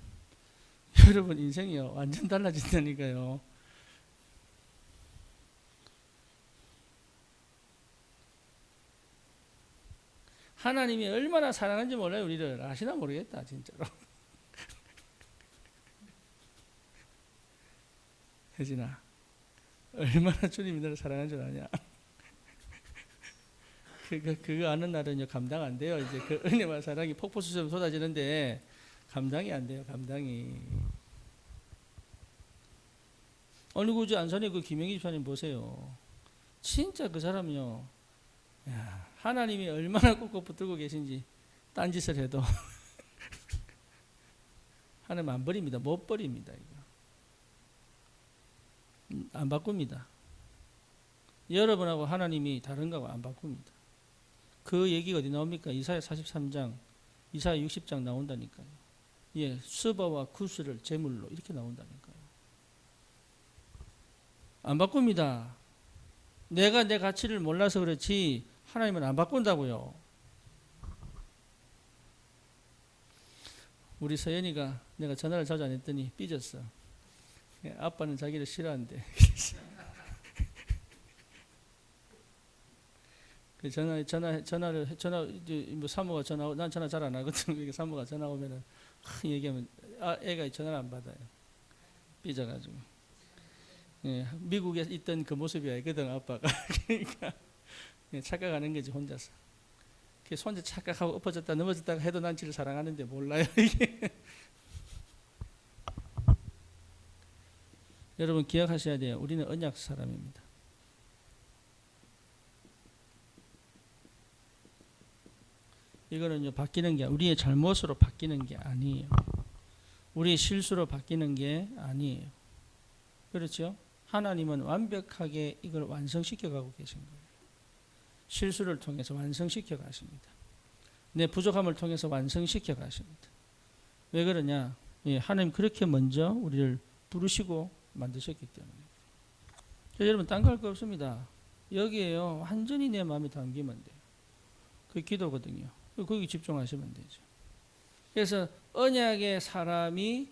여러분 인생이요 완전 달라진다니까요. 하나님이 얼마나 사랑하는지 몰라요. 우리를 아시나 모르겠다 진짜로. 혜진아 얼마나 주님이 너를 사랑하는 줄 아냐. 그거 아는 날은 감당 안 돼요. 이제 그 은혜와 사랑이 폭포수처럼 쏟아지는데 감당이 안 돼요. 감당이. 어느 구주 안산의 그 김영희 집사님 보세요. 진짜 그 사람요. 야, 하나님이 얼마나 꾹꾹 붙들고 계신지 딴짓을 해도 하나님 안 버립니다. 못 버립니다. 이거. 안 바꿉니다. 여러분하고 하나님이 다른가고 안 바꿉니다. 그 얘기가 어디 나옵니까? 이사야 43장, 이사야 60장 나온다니까요. 예, 스바와 구스를 제물로 이렇게 나온다니까요. 안 바꿉니다. 내가 내 가치를 몰라서 그렇지 하나님은 안 바꾼다고요. 우리 서연이가 내가 전화를 자주 안 했더니 삐졌어. 예, 아빠는 자기를 싫어한대. 뭐 사모가 전화, 난 전화 잘 안 하거든. 이렇게 사모가 전화 오면은 얘기하면 애가 전화를 안 받아요. 삐져가지고. 예, 미국에 있던 그 모습이 아니거든 아빠가. 그러니까 착각하는 거지 혼자서. 혼자 착각하고 엎어졌다 넘어졌다 해도 난 지를 사랑하는데 몰라요 이게. 여러분 기억하셔야 돼요. 우리는 언약 사람입니다. 이거는요 바뀌는 게 우리의 잘못으로 바뀌는 게 아니에요. 우리의 실수로 바뀌는 게 아니에요. 그렇죠? 하나님은 완벽하게 이걸 완성시켜 가고 계신 거예요. 실수를 통해서 완성시켜 가십니다. 내 부족함을 통해서 완성시켜 가십니다. 왜 그러냐? 예, 하나님 그렇게 먼저 우리를 부르시고 만드셨기 때문에. 여러분 딴 거 할 거 없습니다. 여기에요. 완전히 내 마음이 담기면 돼요. 그게 기도거든요. 거기 집중하시면 되죠. 그래서 언약의 사람이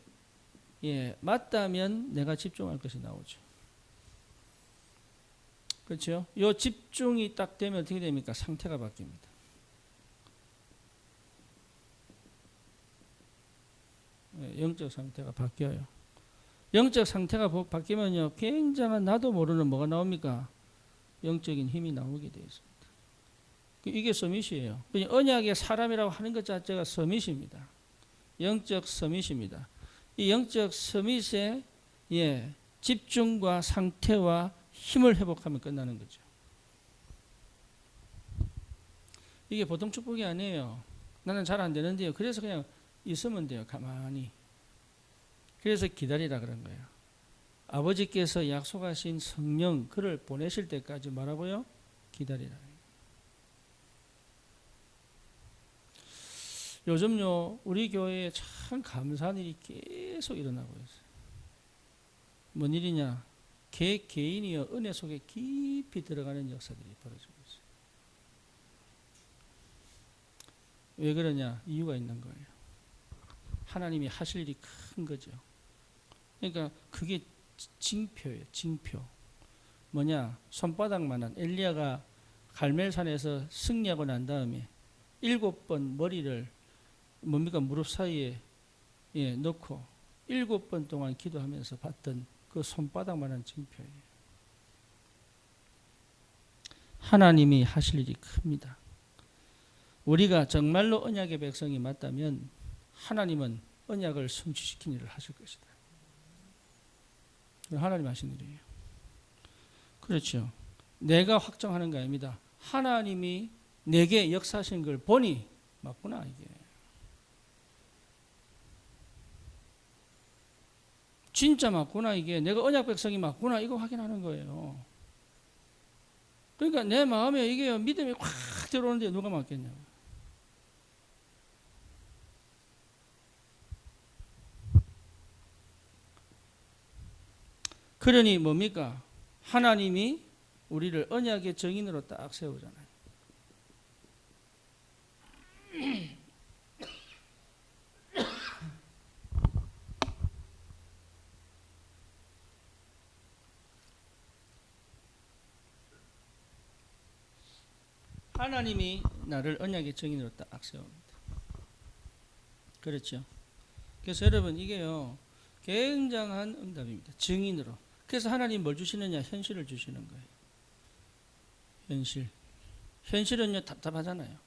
맞다면 내가 집중할 것이 나오죠. 그렇죠? 이 집중이 딱 되면 어떻게 됩니까? 상태가 바뀝니다. 영적 상태가 바뀌어요. 영적 상태가 바뀌면요, 굉장한 나도 모르는 뭐가 나옵니까? 영적인 힘이 나오게 되어 있습니다. 이게 서밋이에요. 언약의 사람이라고 하는 것 자체가 서밋입니다. 영적 서밋입니다. 이 영적 서밋에 집중과 상태와 힘을 회복하면 끝나는 거죠. 이게 보통 축복이 아니에요. 나는 잘 안 되는데요. 그래서 그냥 있으면 돼요. 가만히. 그래서 기다리라 그런 거예요. 아버지께서 약속하신 성령 그를 보내실 때까지 뭐라고요? 기다리라. 요즘요 우리 교회에 참 감사한 일이 계속 일어나고 있어요. 뭔 일이냐? 개인이요 은혜 속에 깊이 들어가는 역사들이 벌어지고 있어요. 왜 그러냐? 이유가 있는 거예요. 하나님이 하실 일이 큰 거죠. 그러니까 그게 징표예요. 징표. 뭐냐? 손바닥만한 엘리야가 갈멜산에서 승리하고 난 다음에 7번 머리를 뭡니까? 무릎 사이에 넣고 7번 동안 기도하면서 봤던 그 손바닥만한 징표예요. 하나님이 하실 일이 큽니다. 우리가 정말로 언약의 백성이 맞다면 하나님은 언약을 성취시키는 일을 하실 것이다. 하나님 하신 일이에요. 그렇죠. 내가 확정하는 거 아닙니다. 하나님이 내게 역사하신 걸 보니 맞구나 이게. 진짜 맞구나 이게. 내가 언약 백성이 맞구나 이거 확인하는 거예요. 그러니까 내 마음에 이게 믿음이 확 들어오는데 누가 맞겠냐고. 그러니 뭡니까? 하나님이 우리를 언약의 정인으로 딱 세우잖아요. 하나님이 나를 언약의 정인으로 딱 세웁니다. 그렇죠. 그래서 여러분 이게요 굉장한 응답입니다. 증인으로. 그래서 하나님 뭘 주시느냐? 현실을 주시는 거예요. 현실. 현실은요 답답하잖아요.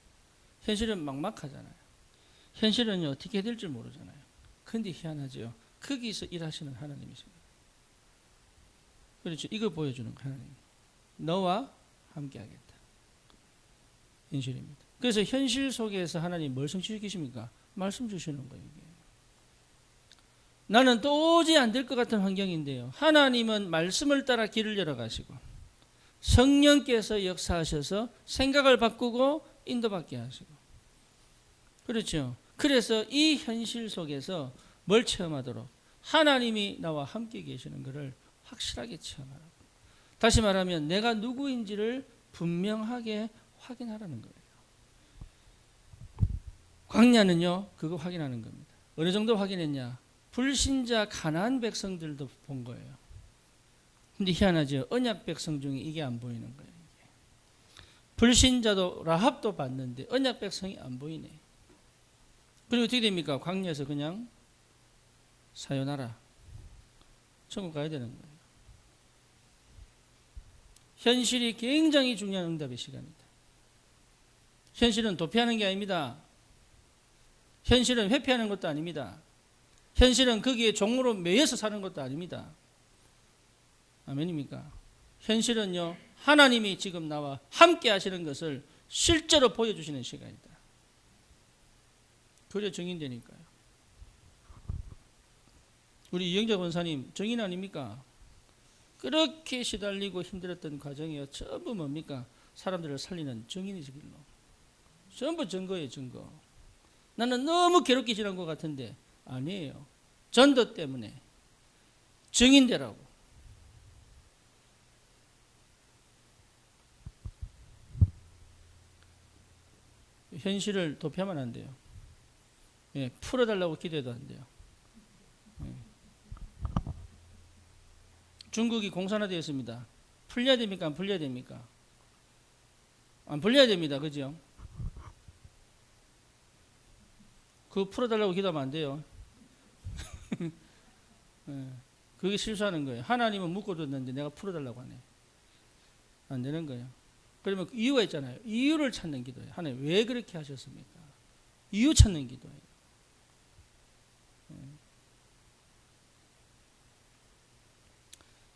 현실은 막막하잖아요. 현실은요 어떻게 해야 될지 모르잖아요. 근데 희한하죠. 거기서 일하시는 하나님이십니다. 그렇죠. 이거 보여주는 거예요. 하나님. 너와 함께하겠다. 현실입니다. 그래서 현실 속에서 하나님 뭘 성취시키십니까? 말씀 주시는 거예요. 이게. 나는 도저히 안 될 것 같은 환경인데요. 하나님은 말씀을 따라 길을 열어가시고 성령께서 역사하셔서 생각을 바꾸고 인도받게 하시고 그렇죠. 그래서 이 현실 속에서 뭘 체험하도록 하나님이 나와 함께 계시는 것을 확실하게 체험하라고. 다시 말하면 내가 누구인지를 분명하게 확인하라는 거예요. 광야는요 그거 확인하는 겁니다. 어느 정도 확인했냐? 불신자 가나안 백성들도 본 거예요. 근데 희한하죠. 언약 백성 중에 이게 안 보이는 거예요. 이게. 불신자도 라합도 봤는데 언약 백성이 안 보이네. 그리고 어떻게 됩니까? 광야에서 그냥 사요나라 천국 가야 되는 거예요. 현실이 굉장히 중요한 응답의 시간이다. 현실은 도피하는 게 아닙니다. 현실은 회피하는 것도 아닙니다. 현실은 거기에 종으로 매여서 사는 것도 아닙니다. 아멘입니까? 현실은요 하나님이 지금 나와 함께 하시는 것을 실제로 보여주시는 시간이다. 그래 증인되니까요. 우리 이영자 권사님 증인 아닙니까? 그렇게 시달리고 힘들었던 과정이요 전부 뭡니까? 사람들을 살리는 증인이지 길로. 전부 증거예요. 증거. 나는 너무 괴롭게 지난 것 같은데 아니에요. 전도 때문에 증인되라고. 현실을 도피하면 안 돼요. 예, 풀어달라고 기도해도 안 돼요. 예. 중국이 공산화되었습니다. 풀려야 됩니까? 안 풀려야 됩니까? 안 풀려야 됩니다. 그죠? 그거 풀어달라고 기도하면 안 돼요. 예, 그게 실수하는 거예요. 하나님은 묶어뒀는데 내가 풀어달라고 하네. 안 되는 거예요. 그러면 이유가 있잖아요. 이유를 찾는 기도예요. 하나님 왜 그렇게 하셨습니까? 이유 찾는 기도예요.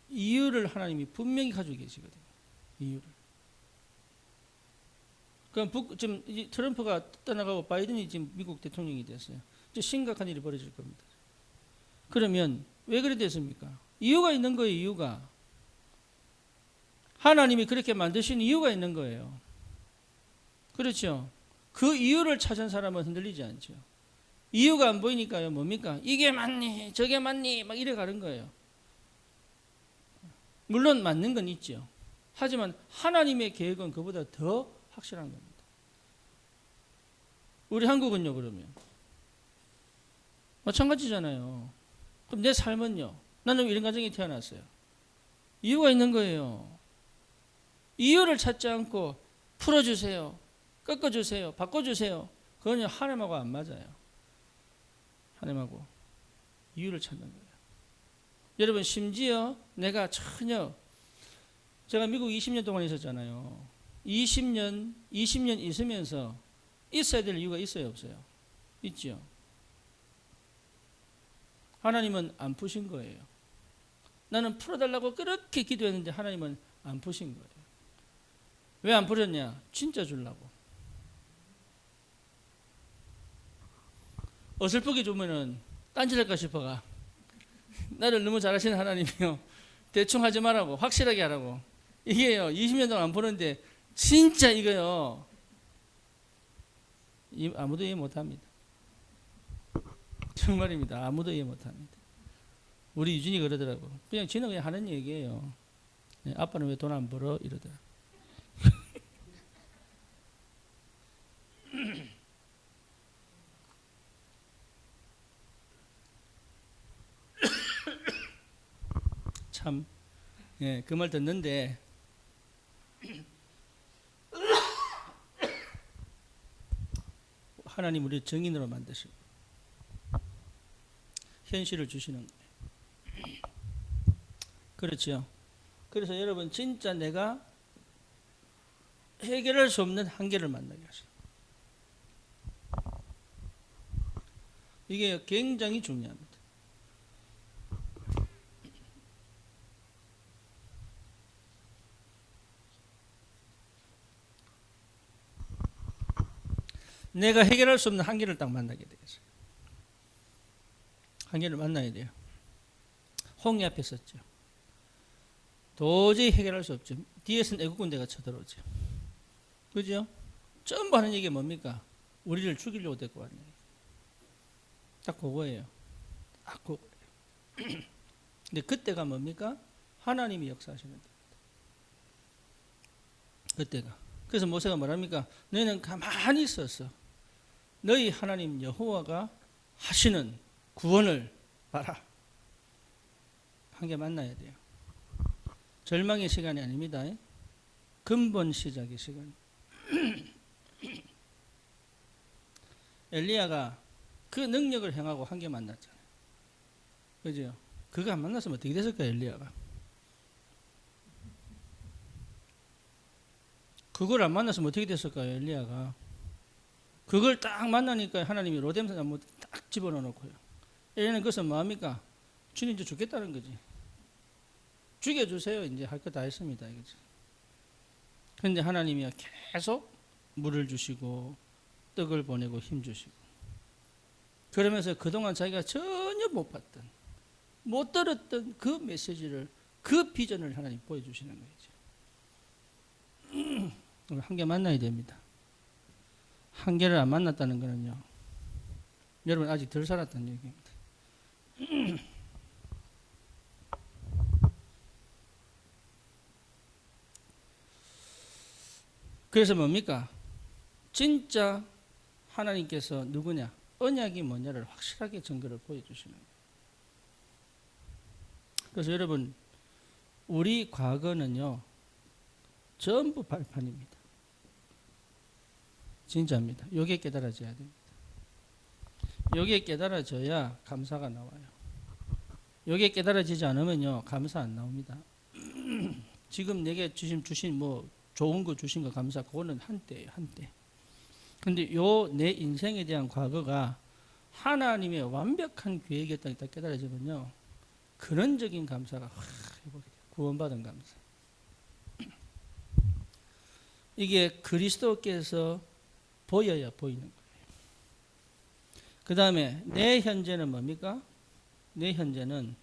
이유를 하나님이 분명히 가지고 계시거든요. 이유를. 그럼 지금 트럼프가 떠나가고 바이든이 지금 미국 대통령이 됐어요. 이제 심각한 일이 벌어질 겁니다. 그러면 왜 그래 됐습니까? 이유가 있는 거예요. 이유가. 하나님이 그렇게 만드신 이유가 있는 거예요. 그렇죠? 그 이유를 찾은 사람은 흔들리지 않죠. 이유가 안 보이니까요. 뭡니까? 이게 맞니? 저게 맞니? 막 이래 가는 거예요. 물론 맞는 건 있죠. 하지만 하나님의 계획은 그보다 더 확실한 겁니다. 우리 한국은요, 그러면? 마찬가지잖아요. 그럼 내 삶은요? 나는 이런 가정에 태어났어요. 이유가 있는 거예요. 이유를 찾지 않고 풀어주세요. 꺾어주세요. 바꿔주세요. 그건 하나님하고 안 맞아요. 하나님하고 이유를 찾는 거예요. 여러분, 심지어 내가 전혀, 제가 미국 20년 동안 있었잖아요. 20년 있으면서 있어야 될 이유가 있어요, 없어요? 있죠. 하나님은 안 푸신 거예요. 나는 풀어달라고 그렇게 기도했는데 하나님은 안 푸신 거예요. 왜 안 풀었냐? 진짜 주려고. 어설프게 주면은 딴짓할까 싶어가. 나를 너무 잘하시는 하나님이요. 대충 하지 말라고, 확실하게 하라고. 이게요, 20년 동안 안 푸는데 진짜 이거요, 아무도 이해 못합니다. 정말입니다. 아무도 이해 못합니다. 우리 유진이 그러더라고. 그냥 지는 그냥 하는 얘기예요. 아빠는 왜 돈 안 벌어? 이러더라. 참, 예, 그 말 듣는데 하나님 우리 정인으로 만드시고 현실을 주시는 거예요. 그렇죠. 그래서 여러분, 진짜 내가 해결할 수 없는 한계를 만나게 하셔요. 이게 굉장히 중요합니다. 내가 해결할 수 없는 한계를 딱 만나게 되겠어요. 한계를 만나야 돼요. 홍해 앞에 섰죠. 도저히 해결할 수 없죠. 뒤에서는 애국 군대가 쳐들어오죠. 그죠? 전부 하는 얘기가 뭡니까? 우리를 죽이려고 데리고 왔네. 딱 그거예요. 딱 그거예요. 근데 그때가 뭡니까? 하나님이 역사하시는 때입니다. 그때가. 그래서 모세가 뭐랍니까? 너희는 가만히 있었어. 너희 하나님 여호와가 하시는 구원을 봐라. 한 개 만나야 돼요. 절망의 시간이 아닙니다. 근본 시작의 시간. 엘리야가 그 능력을 행하고 한 개 만났잖아요. 그죠? 그거 안 만났으면 어떻게 됐을까, 엘리야가? 그걸 안 만났으면 어떻게 됐을까요, 엘리야가? 그걸 딱 만나니까 하나님이 로뎀산 나무 딱 집어넣어 놓고요. 엘리야는 그것은 뭐합니까? 주님 이제 죽겠다는 거지. 죽여주세요. 이제 할 거 다 했습니다. 이거지. 그런데 하나님이 계속 물을 주시고 떡을 보내고 힘 주시고, 그러면서 그동안 자기가 전혀 못 봤던, 못 들었던 그 메시지를, 그 비전을 하나님 보여주시는 거죠. 한 개 만나야 됩니다. 한 개를 안 만났다는 거는요, 여러분 아직 덜 살았다는 얘기입니다. 그래서 뭡니까? 진짜 하나님께서 누구냐, 언약이 뭐냐를 확실하게 증거를 보여주시는 거예요. 그래서 여러분, 우리 과거는요 전부 발판입니다. 진짜입니다. 요게 깨달아져야 됩니다. 요게 깨달아져야 감사가 나와요. 요게 깨달아지지 않으면요 감사 안 나옵니다. 지금 내게 주신 뭐 좋은 거 주신 거 감사, 그거는 한때예요, 한때. 근데 요 내 인생에 대한 과거가 하나님의 완벽한 계획이었다는 게 딱 깨달아지면요, 근원적인 감사가 확 해보게 돼요. 구원받은 감사. 이게 그리스도께서 보여야 보이는 거예요. 그 다음에 내 현재는 뭡니까? 내 현재는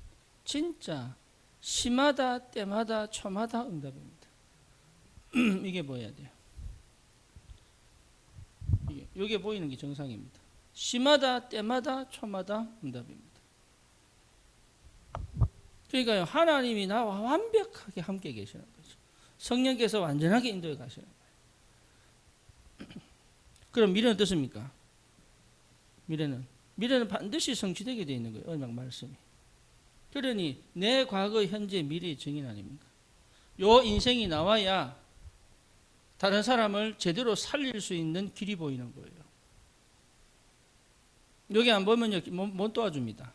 진짜 시마다 때마다 초마다 응답입니다. 이게 보여야 돼요. 이게 보이는 게 정상입니다. 시마다 때마다 초마다 응답입니다. 그러니까요, 하나님이 나와 완벽하게 함께 계시는 거죠. 성령께서 완전하게 인도해 가시는 거예요. 그럼 미래는 어떻습니까? 미래는 반드시 성취되게 되어 있는 거예요. 언약 말씀이. 그러니 내 과거, 현재, 미래의 증인 아닙니까? 요 인생이 나와야 다른 사람을 제대로 살릴 수 있는 길이 보이는 거예요. 여기 안 보면요, 못 도와줍니다.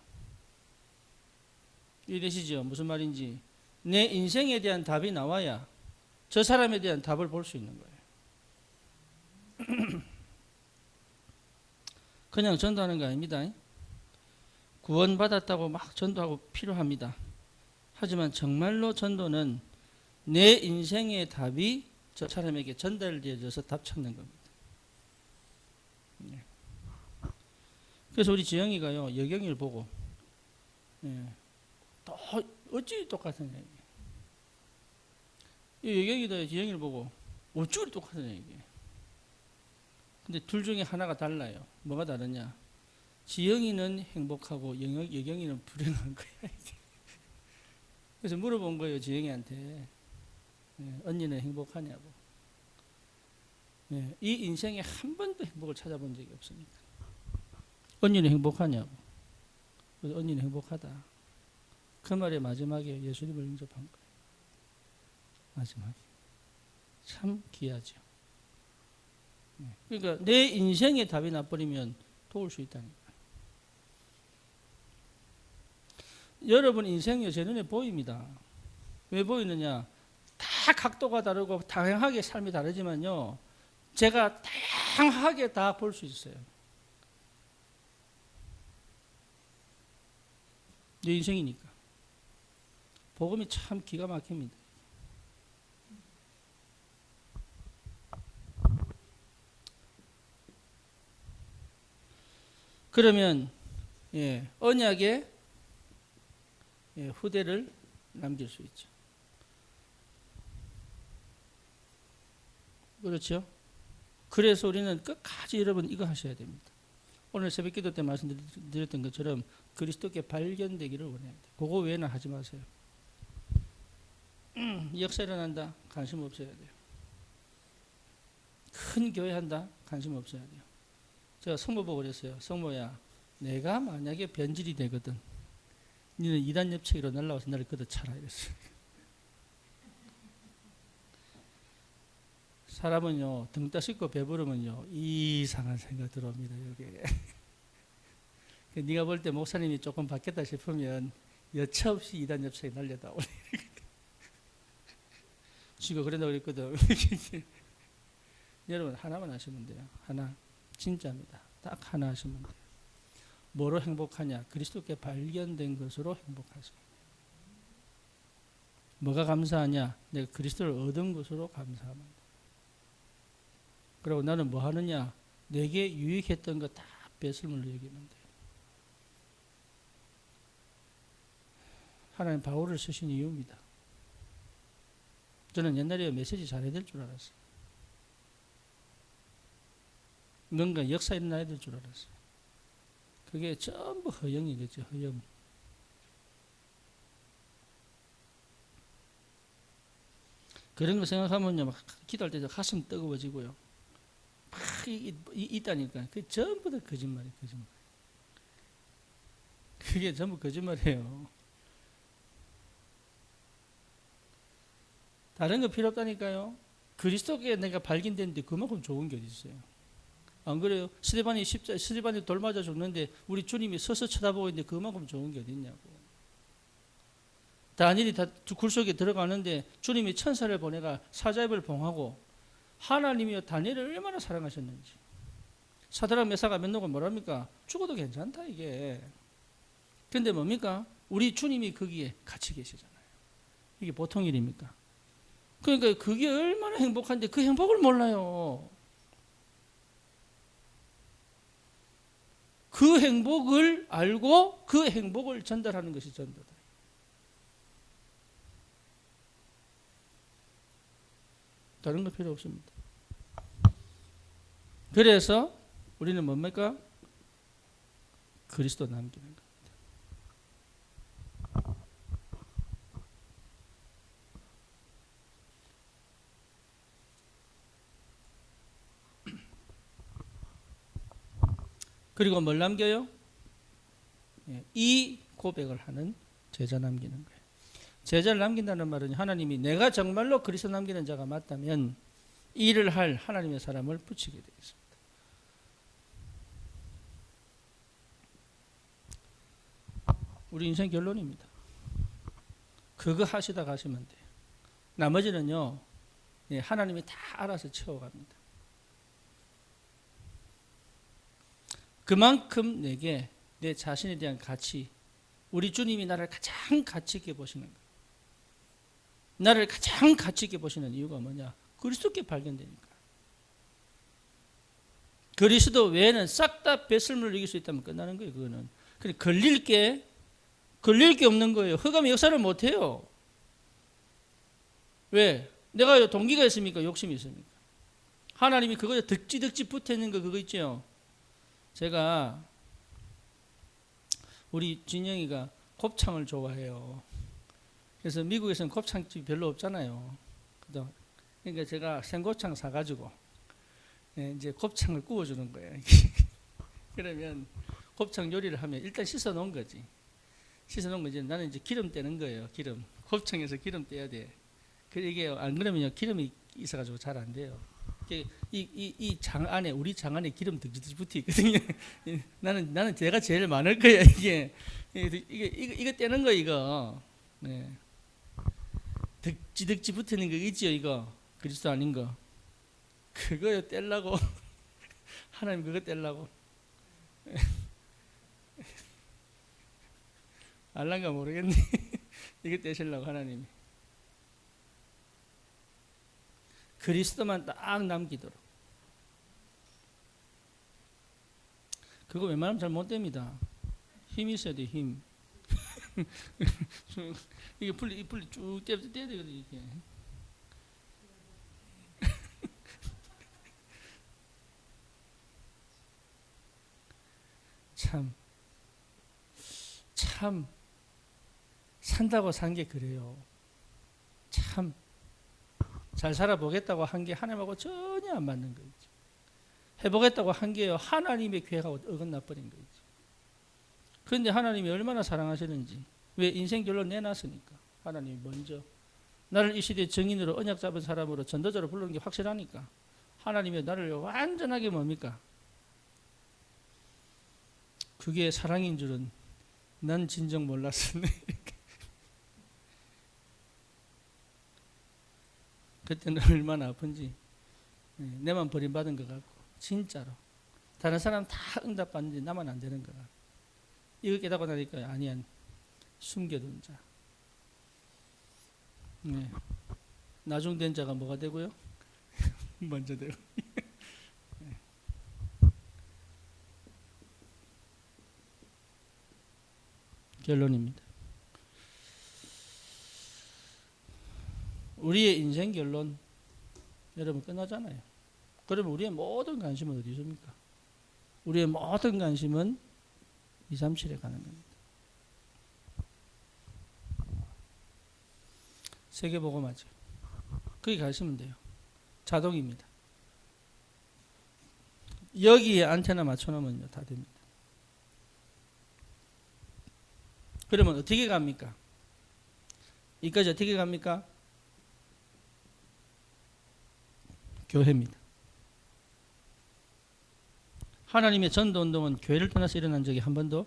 이해되시죠? 무슨 말인지. 내 인생에 대한 답이 나와야 저 사람에 대한 답을 볼 수 있는 거예요. 그냥 전도하는 거 아닙니다. 구원받았다고 막 전도하고 필요합니다. 하지만 정말로 전도는 내 인생의 답이 저 사람에게 전달되어져서 답 찾는 겁니다. 그래서 우리 지영이가요, 여경이를 보고, 또 어찌 똑같은 얘기. 이 여경이도 지영이를 보고 어찌 똑같은 얘기. 근데 둘 중에 하나가 달라요. 뭐가 다르냐? 지영이는 행복하고 여경이는 불행한 거야. 그래서 물어본 거예요, 지영이한테. 언니는 행복하냐고. 이 인생에 한 번도 행복을 찾아본 적이 없습니다. 언니는 행복하냐고. 그래서 언니는 행복하다. 그 말의 마지막에 예수님을 영접한 거예요. 마지막에. 참 귀하죠. 그러니까 내 인생의 답이 나버리면 도울 수 있다는 거예요. 여러분 인생이 제 눈에 보입니다. 왜 보이느냐? 다 각도가 다르고 다양하게 삶이 다르지만요, 제가 다양하게 다 볼 수 있어요. 내 인생이니까. 복음이 참 기가 막힙니다. 그러면 언약의 후대를 남길 수 있죠. 그렇죠? 그래서 우리는 끝까지 여러분 이거 하셔야 됩니다. 오늘 새벽 기도 때 말씀드렸던 것처럼 그리스도께 발견되기를 원해야 돼요. 그거 외에는 하지 마세요. 역사 일어난다? 관심 없어야 돼요. 큰 교회 한다? 관심 없어야 돼요. 제가 성모 보고 그랬어요. 성모야, 내가 만약에 변질이 되거든, 너는 이단 엽책으로 날라와서 나를 걷어차라 이랬어요. 사람은요, 등 따숩고 배부르면요, 이상한 생각 들어옵니다. 여기에. 네가 볼 때 목사님이 조금 바뀌었다 싶으면 여차없이 이단 엽책에 날려다 오래. 지가 그런다고 그랬거든. 여러분 하나만 하시면 돼요. 하나. 진짜입니다. 딱 하나 하시면 돼요. 뭐로 행복하냐? 그리스도께 발견된 것으로 행복하세요. 뭐가 감사하냐? 내가 그리스도를 얻은 것으로 감사하면 돼요. 그리고 나는 뭐 하느냐? 내게 유익했던 거 다 배설물로 여기면 돼요. 하나님 바울을 쓰신 이유입니다. 저는 옛날에 메시지 잘해야 될 줄 알았어요. 뭔가 역사 일어나야 될 줄 알았어요. 그게 전부 허영이겠죠. 허영. 그런 거 생각하면요, 막 기도할 때 가슴 뜨거워지고요. 막 있다니까. 그게 전부 다 거짓말이에요. 거짓말. 그게 전부 거짓말이에요. 다른 거 필요 없다니까요. 그리스도께 내가 발견됐는데 그만큼 좋은 게 어디 있어요? 안 그래요? 스데반이 돌 맞아 죽는데 우리 주님이 서서 쳐다보고 있는데 그만큼 좋은 게 어디 있냐고. 다니엘이 굴 속에 들어가는데 주님이 천사를 보내가 사자입을 봉하고, 하나님이요 다니엘을 얼마나 사랑하셨는지. 사드락 메사가 벳나고가 뭐랍니까? 죽어도 괜찮다 이게. 근데 뭡니까? 우리 주님이 거기에 같이 계시잖아요. 이게 보통 일입니까? 그러니까 그게 얼마나 행복한데 그 행복을 몰라요. 그 행복을 알고 그 행복을 전달하는 것이 전도다. 다른 거 필요 없습니다. 그래서 우리는 뭡니까? 그리스도 남기는 겁니다. 그리고 뭘 남겨요? 이 고백을 하는 제자 남기는 거예요. 제자를 남긴다는 말은 하나님이 내가 정말로 그리스도 남기는 자가 맞다면 이 일을 할 하나님의 사람을 붙이게 되어 있습니다. 우리 인생 결론입니다. 그거 하시다 가시면 돼요. 나머지는요, 하나님이 다 알아서 채워갑니다. 그만큼 내게 내 자신에 대한 가치, 우리 주님이 나를 가장 가치 있게 보시는 거예요. 나를 가장 가치 있게 보시는 이유가 뭐냐? 그리스도께 발견되니까. 그리스도 외에는 싹 다 배설물을 이길 수 있다면 끝나는 거예요. 그거는. 근데 걸릴 게 없는 거예요. 흑암의 역사를 못 해요. 왜? 내가 동기가 있습니까? 욕심이 있습니까? 하나님이 그거에 득지 붙어 있는 거 그거 있죠. 제가 우리 진영이가 곱창을 좋아해요. 그래서 미국에서는 곱창집이 별로 없잖아요. 그러니까 제가 생곱창 사가지고 이제 곱창을 구워주는 거예요. 그러면 곱창 요리를 하면 일단 씻어 놓은 거지. 씻어 놓은 거지. 나는 이제 기름 떼는 거예요. 기름. 곱창에서 기름 떼야 돼. 이게 안 그러면요 기름이 있어가지고 잘 안 돼요. 이 장 안에 우리 장 안에 기름 득지 붙어 있거든요. 나는 제가 제일 많을 거야 이게 이거 떼는 거 이거. 네. 득지 붙어 있는 거 있지요 이거 그리스도 아닌 거. 그거요 떼려고 하나님 그거 떼려고 알란가 모르겠네. 이거 떼시려고 하나님이. 그리스도만 딱 남기도록. 그거 웬만하면 잘 못 됩니다. 힘이 있어야 돼, 힘. 이게 풀리 쭉 떼야 되거든, 이게. 참, 산다고 산 게 그래요. 참. 잘 살아보겠다고 한 게 하나님하고 전혀 안 맞는 거죠. 해보겠다고 한 게요 하나님의 계획하고 어긋나 버린 거죠. 그런데 하나님이 얼마나 사랑하시는지. 왜? 인생 결론 내놨으니까. 하나님이 먼저 나를 이 시대의 정인으로 언약 잡은 사람으로 전도자로 부르는 게 확실하니까 하나님이 나를 완전하게 뭡니까? 그게 사랑인 줄은 난 진정 몰랐었네. 그때는 얼마나 아픈지. 내만 버림받은 것 같고 진짜로 다른 사람 다 응답받는데 나만 안 되는 것 같고. 이거 깨닫고 나니까 아니야 숨겨둔 자. 나중된 자가 뭐가 되고요? 먼저 되고. 결론입니다. 우리의 인생 결론 여러분 끝나잖아요. 그러면 우리의 모든 관심은 어디 있습니까? 우리의 모든 관심은 237에 가는 겁니다. 세계복음화죠. 거기 가시면 돼요. 자동입니다. 여기에 안테나 맞춰놓으면요 다 됩니다. 그러면 어떻게 갑니까? 여기까지 어떻게 갑니까? 교회입니다. 하나님의 전도운동은 교회를 떠나서 일어난 적이 한 번도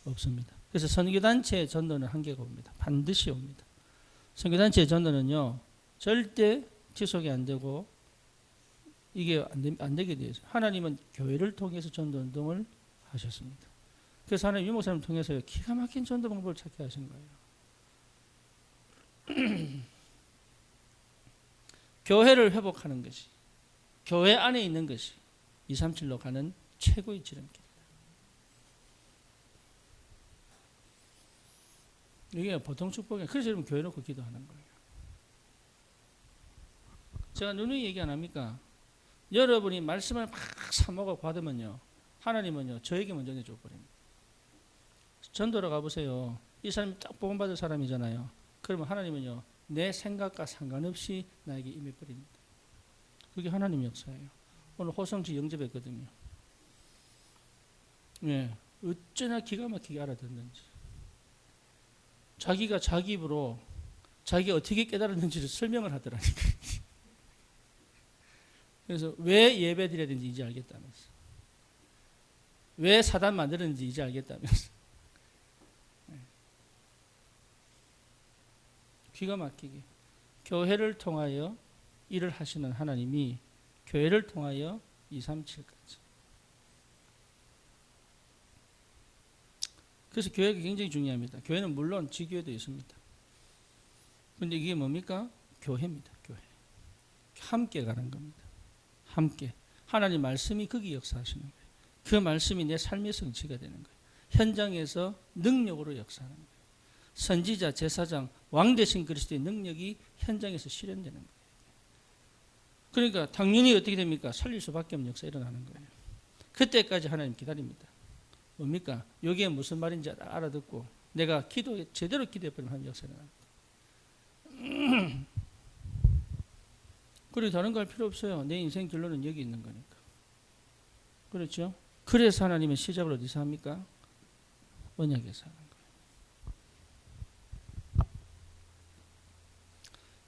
없습니다. 그래서 선교단체의 전도는 한계가 옵니다. 반드시 옵니다. 선교단체의 전도는요 절대 지속이 안 되고 이게 안 되게 되어 있어요. 하나님은 교회를 통해서 전도운동을 하셨습니다. 그래서 하나님 유목사님을 통해서 기가 막힌 전도 방법을 찾게 하신 거예요. 교회를 회복하는 것이, 교회 안에 있는 것이 237로 가는 최고의 지름길이다. 이게 보통 축복이에요. 그래서 여러분 교회 놓고 기도하는 거예요. 제가 누누이 얘기 안 합니까? 여러분이 말씀을 막 사모하고 받으면요 하나님은요 저에게 먼저 내줘 버립니다. 전도로 가보세요. 이 사람이 딱 복음받을 사람이잖아요. 그러면 하나님은요 내 생각과 상관없이 나에게 임해버립니다. 그게 하나님 역사예요. 오늘 호성지 영접했거든요. 예, 어쩌나 기가 막히게 알아듣는지. 자기가 자기 입으로 자기가 어떻게 깨달았는지를 설명을 하더라니까. 그래서 왜 예배 드려야 되는지 이제 알겠다면서. 왜 사단 만들었는지 이제 알겠다면서. 기가 막히게. 교회를 통하여 일을 하시는 하나님이 교회를 통하여 237까지. 그래서 교회가 굉장히 중요합니다. 교회는 물론 지교회도 있습니다. 그런데 이게 뭡니까? 교회입니다. 교회. 함께 가는 겁니다. 함께. 하나님 말씀이 거기 역사하시는 거예요. 그 말씀이 내 삶의 성취가 되는 거예요. 현장에서 능력으로 역사하는 거예요. 선지자, 제사장, 왕 되신 그리스도의 능력이 현장에서 실현되는 거예요. 그러니까 당연히 어떻게 됩니까? 살릴 수밖에 없는 역사가 일어나는 거예요. 그때까지 하나님 기다립니다. 뭡니까? 여기에 무슨 말인지 알아듣고 내가 제대로 기도해버리면 하나님 역사가 일어납니다. 그리고 다른 거 할 필요 없어요. 내 인생 결론은 여기 있는 거니까. 그렇죠? 그래서 하나님은 시작을 어디서 합니까? 언약에서 하는 거예요.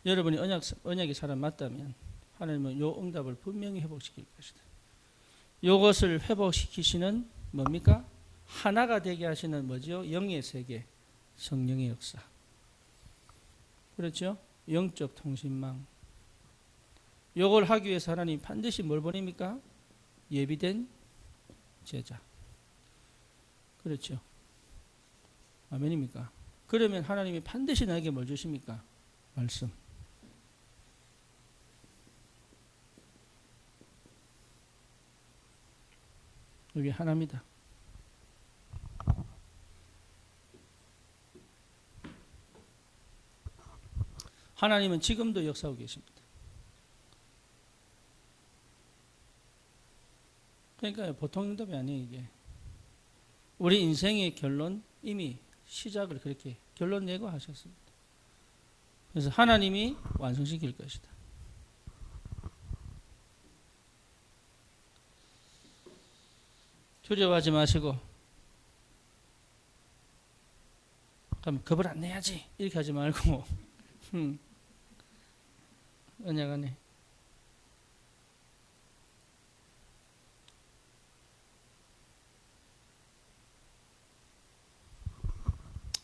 여러분이 언약의 사람 맞다면 하나님은 요 응답을 분명히 회복시킬 것이다. 요것을 회복시키시는 뭡니까? 하나가 되게 하시는 뭐죠? 영의 세계, 성령의 역사. 그렇죠? 영적 통신망. 요걸 하기 위해서 하나님 반드시 뭘 보냅니까? 예비된 제자. 그렇죠? 아멘입니까? 그러면 하나님이 반드시 나에게 뭘 주십니까? 말씀. 여기 하나입니다. 하나님은 지금도 역사하고 계십니다. 그러니까 보통 응답이 아니에요. 이게 우리 인생의 결론 이미 시작을 그렇게 결론 내고 하셨습니다. 그래서 하나님이 완성시킬 것이다. 두려워하지 마시고 그럼 겁을 안 내야지 이렇게 하지 말고 언약 안에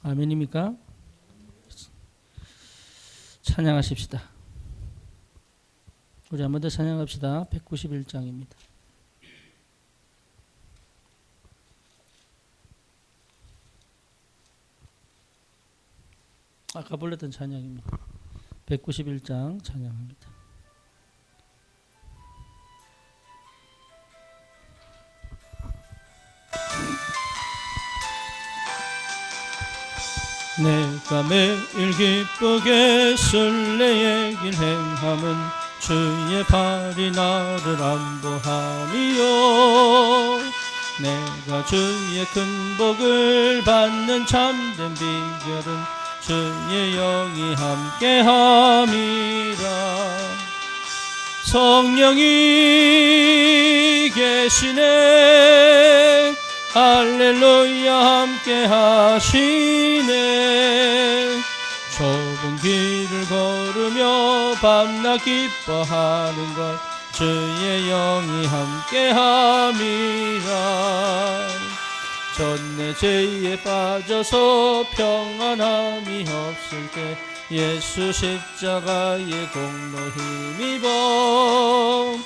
아멘입니까? 찬양하십시다. 우리 한번 더 찬양합시다. 191장입니다. 아까 불렀던 찬양입니다. 191장 찬양합니다. 내가 매일 기쁘게 순례의 길 행함은 주의 발이 나를 안보함이요 내가 주의 큰 복을 받는 참된 비결은 주의 영이 함께함이라 성령이 계시네 할렐루야 함께 하시네 좁은 길을 걸으며 밤낮 기뻐하는 것 주의 영이 함께 함이라 전내 죄에 빠져서 평안함이 없을 때 예수 십자가의 공로 힘입어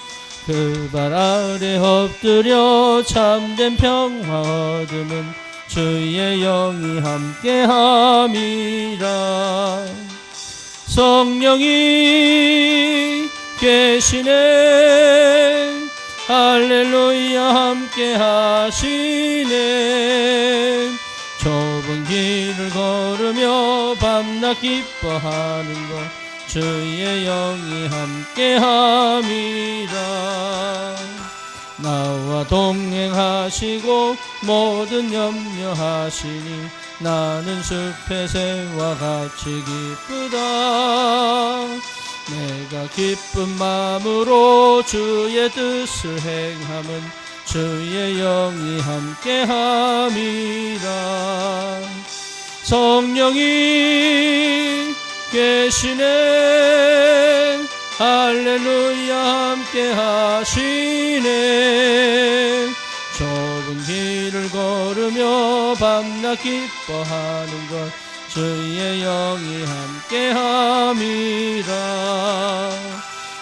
그 발 아래 엎드려 참된 평화 얻음은 주의 영이 함께함이라 성령이 계시네 할렐루야 함께 하시네 좁은 길을 걸으며 밤낮 기뻐하는 것 주의 영이 함께함이라 나와 동행하시고 모든 염려하시니 나는 숲의 새와 같이 기쁘다 내가 기쁜 마음으로 주의 뜻을 행함은 주의 영이 함께함이라. 성령이 계시네. 할렐루야 함께하시네. 좁은 길을 걸으며 밤낮 기뻐하는 것 주의 영이 함께함이라.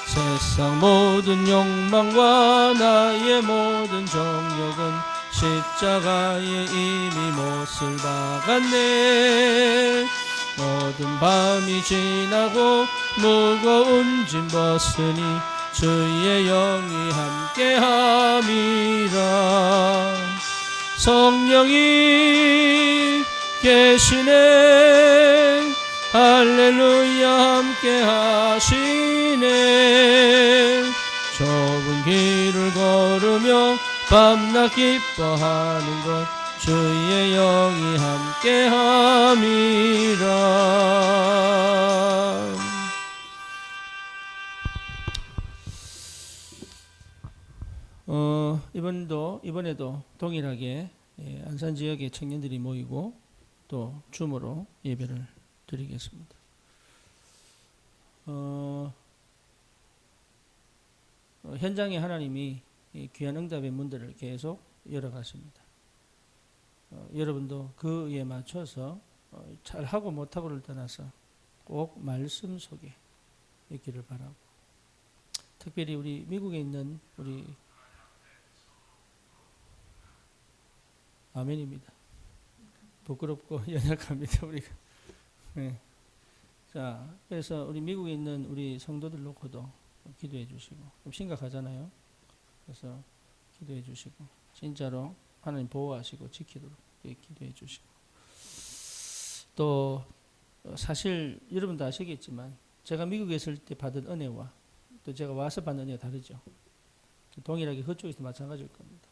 세상 모든 욕망과 나의 모든 정욕은 십자가에 이미 못을 박았네. 모든 밤이 지나고 무거운 짐 벗으니 주의 영이 함께함이라. 성령이 계시네. 할렐루야 함께하시네. 좁은 길을 걸으며 밤낮 기뻐하는 것 주의 영이 함께함이라. 이번에도 동일하게 안산 지역의 청년들이 모이고 또 줌으로 예배를 드리겠습니다. 현장에 하나님이 귀한 응답의 문들을 계속 열어가십니다. 여러분도 그에 맞춰서 잘하고 못하고를 떠나서 꼭 말씀 속에 있기를 바라고, 특별히 우리 미국에 있는 우리 아멘입니다. 부끄럽고 연약합니다, 우리가. 네. 자, 그래서 우리 미국에 있는 우리 성도들 놓고도 기도해 주시고, 좀 심각하잖아요. 그래서 기도해 주시고, 진짜로 하나님 보호하시고 지키도록 기도해 주시고, 또 사실 여러분도 아시겠지만 제가 미국에 있을 때 받은 은혜와 또 제가 와서 받는 은혜가 다르죠. 동일하게 그쪽에서 마찬가지일 겁니다.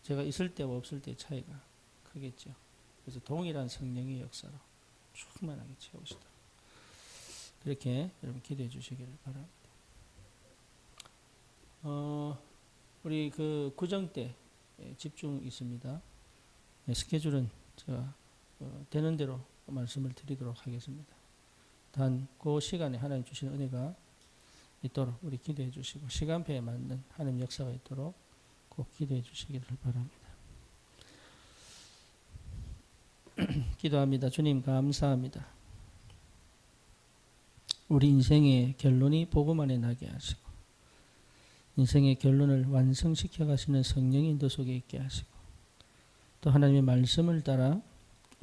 제가 있을 때와 없을 때의 차이가 크겠죠. 그래서 동일한 성령의 역사로 충만하게 채우시도록 그렇게 여러분 기도해 주시기를 바랍니다. 우리 그 구정 때 집중 있습니다. 스케줄은 제가 되는 대로 말씀을 드리도록 하겠습니다. 단 그 시간에 하나님 주시는 은혜가 있도록 우리 기도해 주시고, 시간표에 맞는 하나님 역사가 있도록 꼭 기도해 주시기를 바랍니다. 기도합니다. 주님 감사합니다. 우리 인생의 결론이 복음 안에 나게 하시고, 인생의 결론을 완성시켜 가시는 성령의 인도 속에 있게 하시고, 또 하나님의 말씀을 따라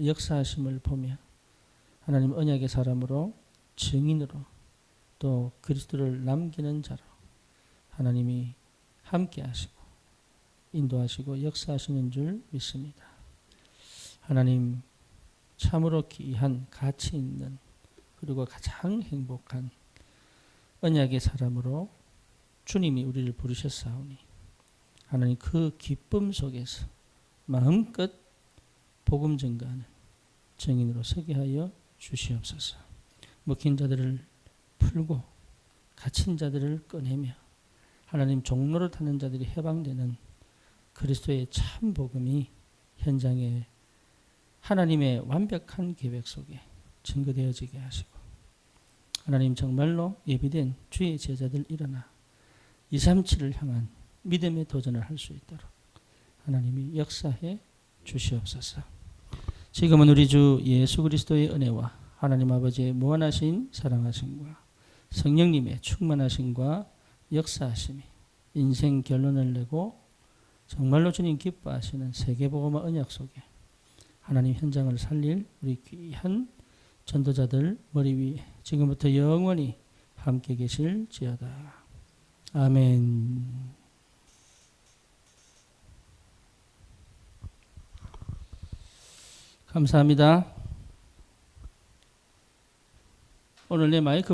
역사하심을 보며 하나님 언약의 사람으로, 증인으로, 또 그리스도를 남기는 자로 하나님이 함께 하시고 인도하시고 역사하시는 줄 믿습니다. 하나님 참으로 귀한 가치 있는 그리고 가장 행복한 언약의 사람으로 주님이 우리를 부르셨사오니 하나님 그 기쁨 속에서 마음껏 복음 증거하는 증인으로 서게 하여 주시옵소서. 묶인 자들을 풀고 갇힌 자들을 꺼내며 하나님 종로를 타는 자들이 해방되는 그리스도의 참 복음이 현장에 하나님의 완벽한 계획 속에 증거되어지게 하시고, 하나님 정말로 예비된 주의 제자들 일어나 237을 향한 믿음의 도전을 할 수 있도록 하나님이 역사해 주시옵소서. 지금은 우리 주 예수 그리스도의 은혜와 하나님 아버지의 무한하신 사랑하심과 성령님의 충만하심과 역사하심이 인생 결론을 내고 정말로 주님 기뻐하시는 세계복음화 언약 속에 하나님 현장을 살릴 우리 귀한 전도자들 머리 위에 지금부터 영원히 함께 계실지어다. 아멘. 감사합니다. 오늘 내 마이크